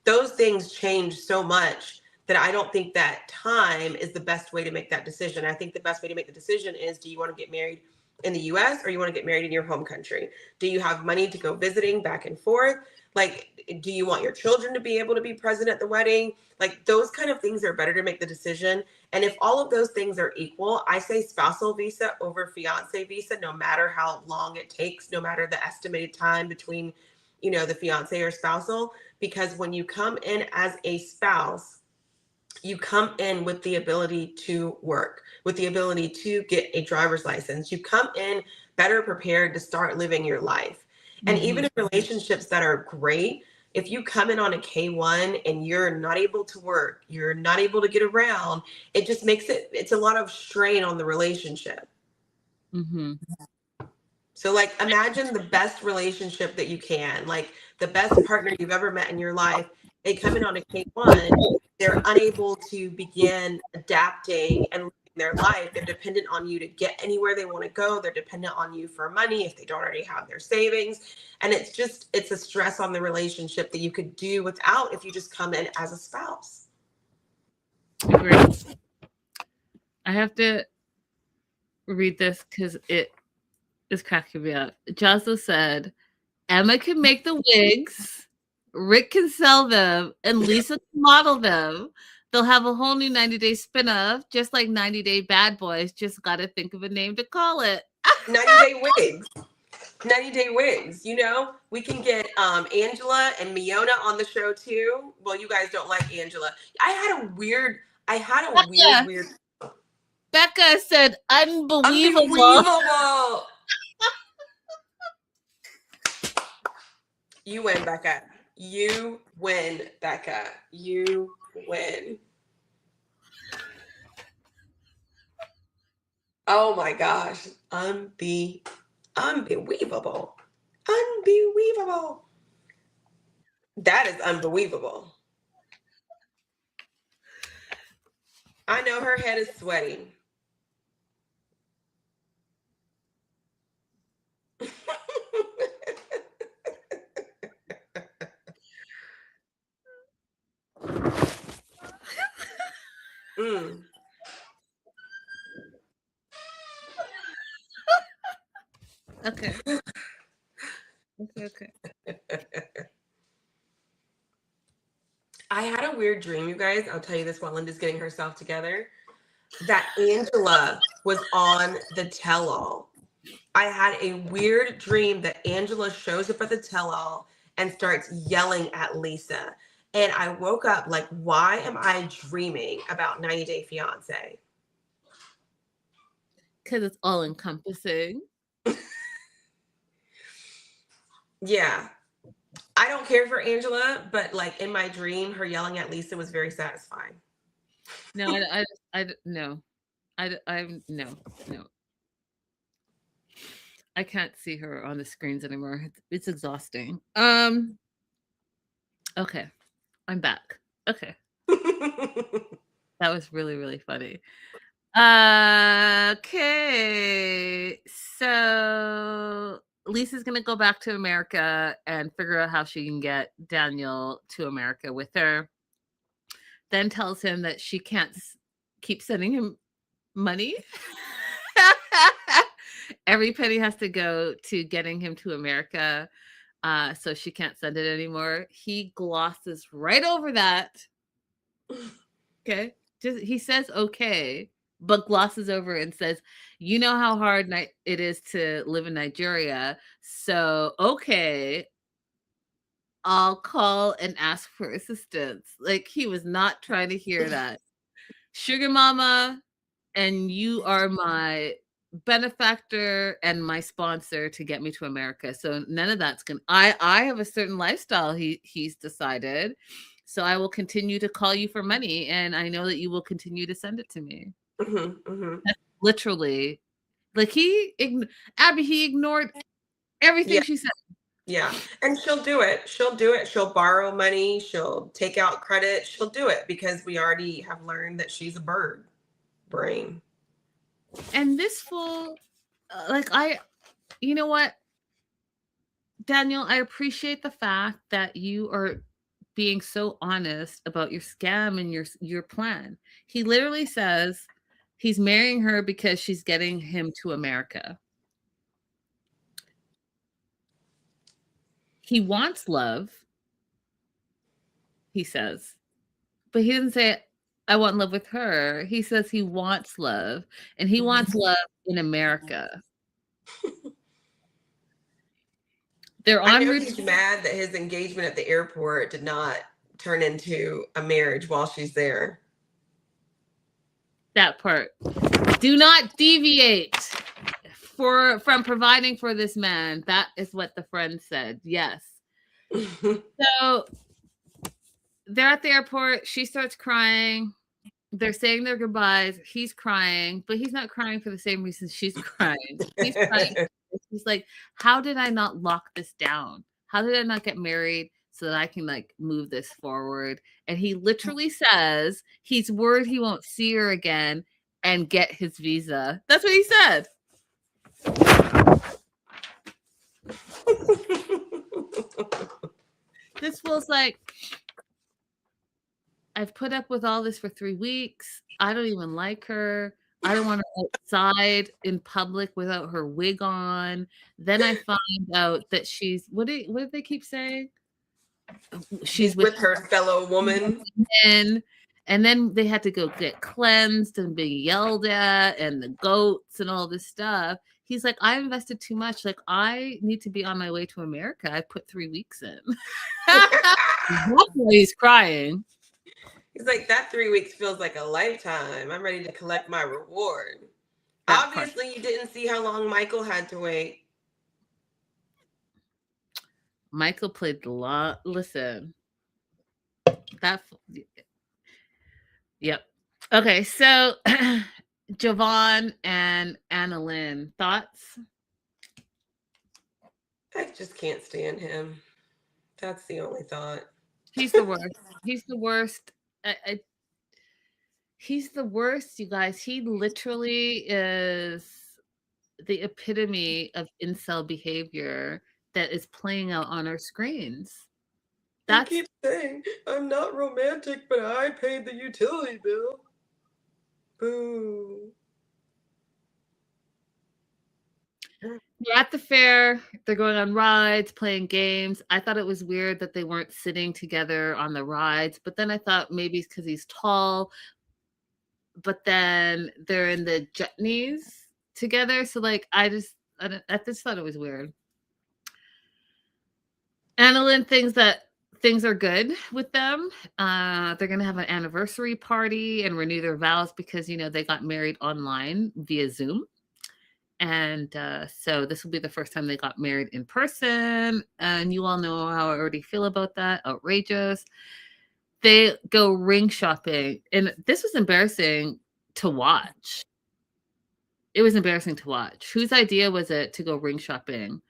Those things change so much that I don't think that time is the best way to make that decision. I think the best way to make the decision is, do you want to get married in the US or you want to get married in your home country? Do you have money to go visiting back and forth? Like, do you want your children to be able to be present at the wedding? Like, those kind of things are better to make the decision. And if all of those things are equal, I say spousal visa over fiance visa, no matter how long it takes, no matter the estimated time between, the fiance or spousal, because when you come in as a spouse, you come in with the ability to work, with the ability to get a driver's license. You come in better prepared to start living your life. And even in relationships that are great, if you come in on a K-1 and you're not able to work, you're not able to get around, it just makes it's a lot of strain on the relationship. Mm-hmm. So, like, imagine the best relationship that you can, like the best partner you've ever met in your life. They come in on a K-1, they're unable to begin adapting and living their life. They're dependent on you to get anywhere they want to go. They're dependent on you for money if they don't already have their savings. And it's a stress on the relationship that you could do without if you just come in as a spouse. Agreed. I have to read this because it is cracking me up. Jazza said, Emma can make the wigs, Rick can sell them, and Lisa can model them. They'll have a whole new 90-day spin-off, just like 90-Day Bad Boys. Just got to think of a name to call it. 90-day wigs. 90-day wigs. You know, we can get Angela and Miona on the show too. Well, you guys don't like Angela. I had a weird. Becca said, unbelievable. Unbelievable. You win, Becca. You win, Becca. You win. Oh my gosh. Unbelievable. Unbelievable. That is unbelievable. I know her head is sweaty. Mm. Okay. Okay. I had a weird dream, you guys. I'll tell you this while Linda's getting herself together. That Angela was on the tell-all. I had a weird dream that Angela shows up at the tell-all and starts yelling at Lisa. And I woke up like, why am I dreaming about 90 Day Fiance? Because it's all encompassing. Yeah. I don't care for Angela, but like in my dream, her yelling at Lisa was very satisfying. No, no. No. I can't see her on the screens anymore. It's exhausting. Okay. I'm back. Okay. That was really, really funny. Okay. So Lisa's going to go back to America and figure out how she can get Daniel to America with her. Then tells him that she can't keep sending him money. Every penny has to go to getting him to America. So she can't send it anymore. He glosses right over that. Okay. He says okay, but glosses over and says, you know how hard it is to live in Nigeria. So, okay, I'll call and ask for assistance. Like, he was not trying to hear that. Sugar mama, and you are my benefactor and my sponsor to get me to America. So none of that's gonna. I have a certain lifestyle. He's decided. So I will continue to call you for money, and I know that you will continue to send it to me. That's literally, like Abby. He ignored everything she said. Yeah, and she'll do it. She'll borrow money. She'll take out credit. She'll do it because we already have learned that she's a bird brain. And this fool, you know what, Daniel, I appreciate the fact that you are being so honest about your scam and your plan. He literally says he's marrying her because she's getting him to America. He wants love, he says, but he doesn't say, I want love with her. He says he wants love, and he wants love in America. I know he's mad that his engagement at the airport did not turn into a marriage while she's there. That part. Do not deviate from providing for this man. That is what the friend said. Yes. So they're at the airport. She starts crying. They're saying their goodbyes. He's crying, but he's not crying for the same reason she's crying. He's crying. He's like, how did I not lock this down? How did I not get married so that I can like move this forward? And he literally says he's worried he won't see her again and get his visa. That's what he said. This feels like, I've put up with all this for 3 weeks. I don't even like her. I don't want her outside in public without her wig on. Then I find out that she's what did they keep saying? She's She's with with her fellow woman. men. And then they had to go get cleansed and be yelled at and the goats and all this stuff. He's like, I invested too much. Like, I need to be on my way to America. I put 3 weeks in. That's why he's crying. He's like, that 3 weeks feels like a lifetime. I'm ready to collect my reward. That part. Obviously, you didn't see how long Michael had to wait. Michael played the lot. Listen, that. Yep. Okay, so Javon and Annalyn, thoughts? I just can't stand him. That's the only thought. He's the worst. He's the worst. He's the worst, you guys. He literally is the epitome of incel behavior that is playing out on our screens. He keeps saying, I'm not romantic, but I paid the utility bill. Boo. They're at the fair. They're going on rides, playing games. I thought it was weird that they weren't sitting together on the rides, but then I thought maybe it's because he's tall. But then they're in the jetneys together. So like, I just thought it was weird. Annalyn thinks that things are good with them. They're going to have an anniversary party and renew their vows because, they got married online via Zoom. And so this will be the first time they got married in person. And you all know how I already feel about that. Outrageous. They go ring shopping. And this was embarrassing to watch. It was embarrassing to watch. Whose idea was it to go ring shopping?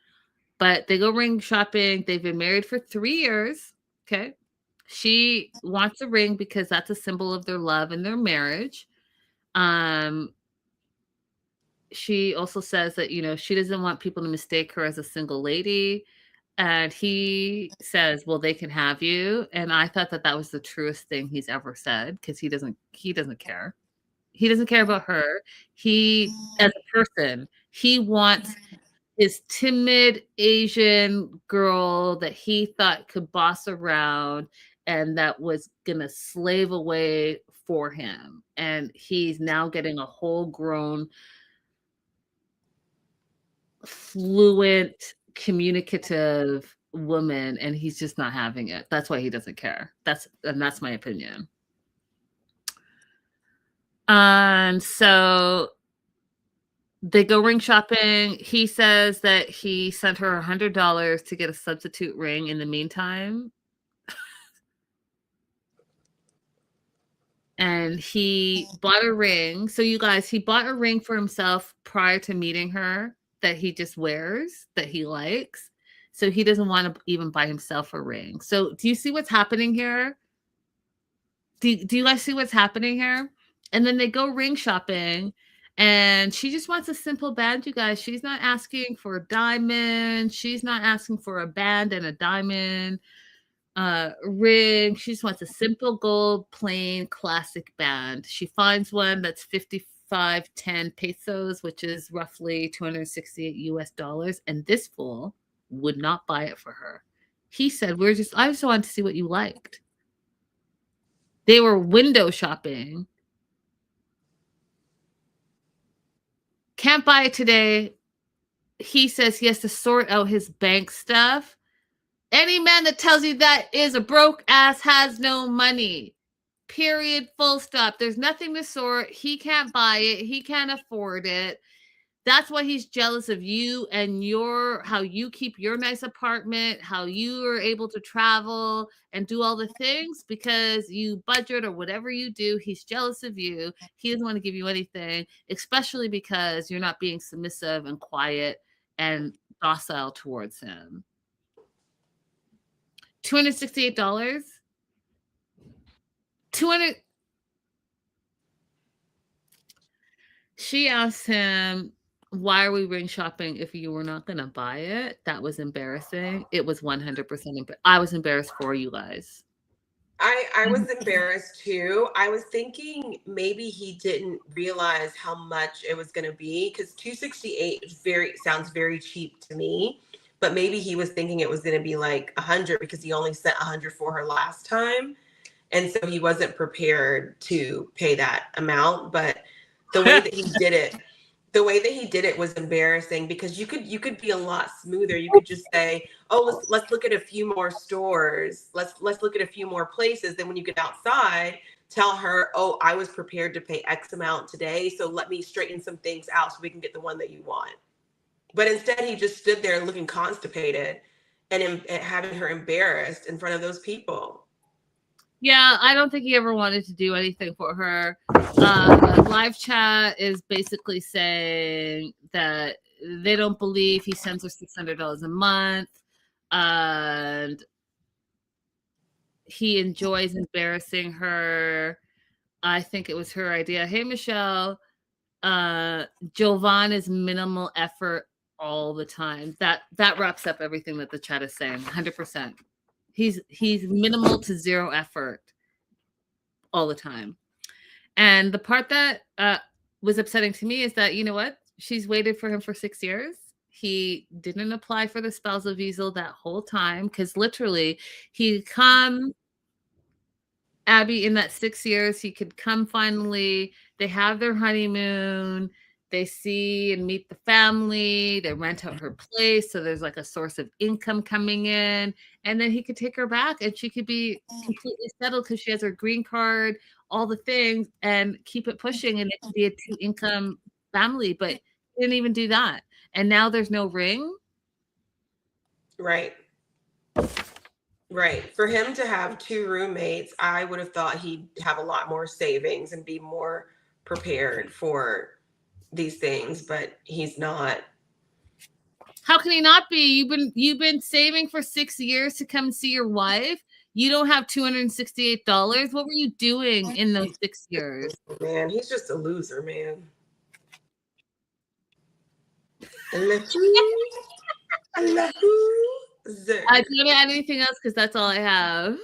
But they go ring shopping. They've been married for 3 years. Okay. She wants a ring because that's a symbol of their love and their marriage. She also says that, she doesn't want people to mistake her as a single lady. And he says, well, they can have you. And I thought that was the truest thing he's ever said because he doesn't care. He doesn't care about her. He, as a person, he wants his timid Asian girl that he thought could boss around and that was going to slave away for him. And he's now getting a whole grown, fluent, communicative woman, and he's just not having it. That's why he doesn't care. That's my opinion. And so they go ring shopping. He says that he sent her $100 to get a substitute ring in the meantime. And he bought a ring. So you guys, he bought a ring for himself prior to meeting her that he just wears, that he likes. So he doesn't want to even buy himself a ring. So do you see what's happening here? Do you guys see what's happening here? And then they go ring shopping. And she just wants a simple band, you guys. She's not asking for a diamond. She's not asking for a band and a diamond ring. She just wants a simple gold, plain, classic band. She finds one that's 55.10 pesos, which is roughly 268 US dollars. And this fool would not buy it for her. He said, I just wanted to see what you liked. They were window shopping. Can't buy it today. He says he has to sort out his bank stuff. Any man that tells you that is a broke ass, has no money. Period. Full stop. There's nothing to sort. He can't buy it. He can't afford it. That's why he's jealous of you and how you keep your nice apartment, how you are able to travel and do all the things because you budget or whatever you do. He's jealous of you. He doesn't want to give you anything, especially because you're not being submissive and quiet and docile towards him. $268. She asked him, why are we ring shopping if you were not going to buy it? That was embarrassing. It was 100%. I was embarrassed for you guys. I was embarrassed too. I was thinking maybe he didn't realize how much it was going to be, because 268 is sounds very cheap to me. But maybe he was thinking it was going to be like 100 because he only sent 100 for her last time, and so he wasn't prepared to pay that amount. But the way that he did it, was embarrassing, because you could be a lot smoother. You could just say, "Oh, let's look at a few more stores. Let's look at a few more places." Then when you get outside, tell her, "Oh, I was prepared to pay X amount today, so let me straighten some things out so we can get the one that you want." But instead, he just stood there looking constipated and having her embarrassed in front of those people. Yeah, I don't think he ever wanted to do anything for her. Live chat is basically saying that they don't believe he sends her $600 a month, and he enjoys embarrassing her. I think it was her idea. Hey, Michelle, Jovan is minimal effort all the time. That wraps up everything that the chat is saying. 100%. He's minimal to zero effort all the time. And the part that was upsetting to me is that, you know what? She's waited for him for 6 years. He didn't apply for the spousal visa that whole time, because literally he come, Abby, in that 6 years, he could come finally. They have their honeymoon. They see and meet the family. They rent out her place. So there's like a source of income coming in. And then he could take her back and she could be completely settled because she has her green card, all the things, and keep it pushing. And it could be a 2-income family. But he didn't even do that. And now there's no ring. Right. Right. For him to have 2 roommates, I would have thought he'd have a lot more savings and be more prepared for these things, but he's not. How can he not be? You've been saving for 6 years to come see your wife. You don't have $268. What were you doing in those 6 years? Man, he's just a loser, man. I didn't add anything else because that's all I have.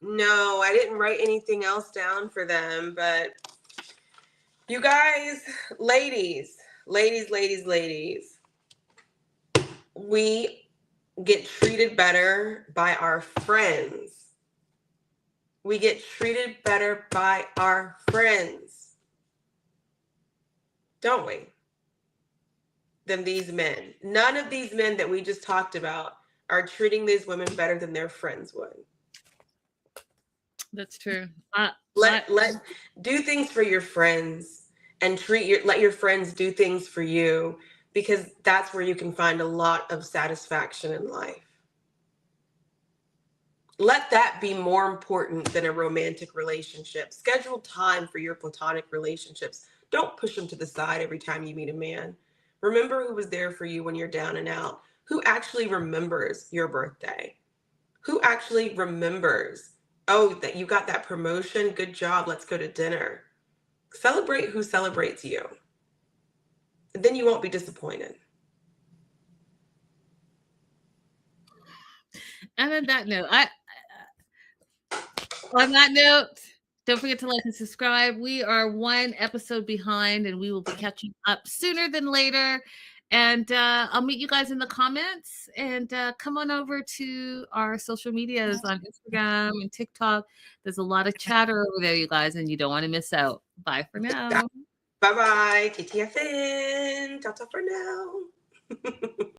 No, I didn't write anything else down for them, but you guys, ladies, we get treated better by our friends. We get treated better by our friends, don't we? Than these men. None of these men that we just talked about are treating these women better than their friends would. That's true. Let do things for your friends, and let your friends do things for you, because that's where you can find a lot of satisfaction in life. Let that be more important than a romantic relationship. Schedule time for your platonic relationships. Don't push them to the side every time you meet a man. Remember who was there for you when you're down and out. Who actually remembers your birthday? Who actually remembers, oh, that you got that promotion? Good job. Let's go to dinner. Celebrate who celebrates you. Then you won't be disappointed. And on that note, don't forget to like and subscribe. We are 1 episode behind, and we will be catching up sooner than later. And I'll meet you guys in the comments. And come on over to our social medias on Instagram and TikTok. There's a lot of chatter over there, you guys, and you don't want to miss out. Bye for now. Bye-bye. TTFN. Ta-ta for now.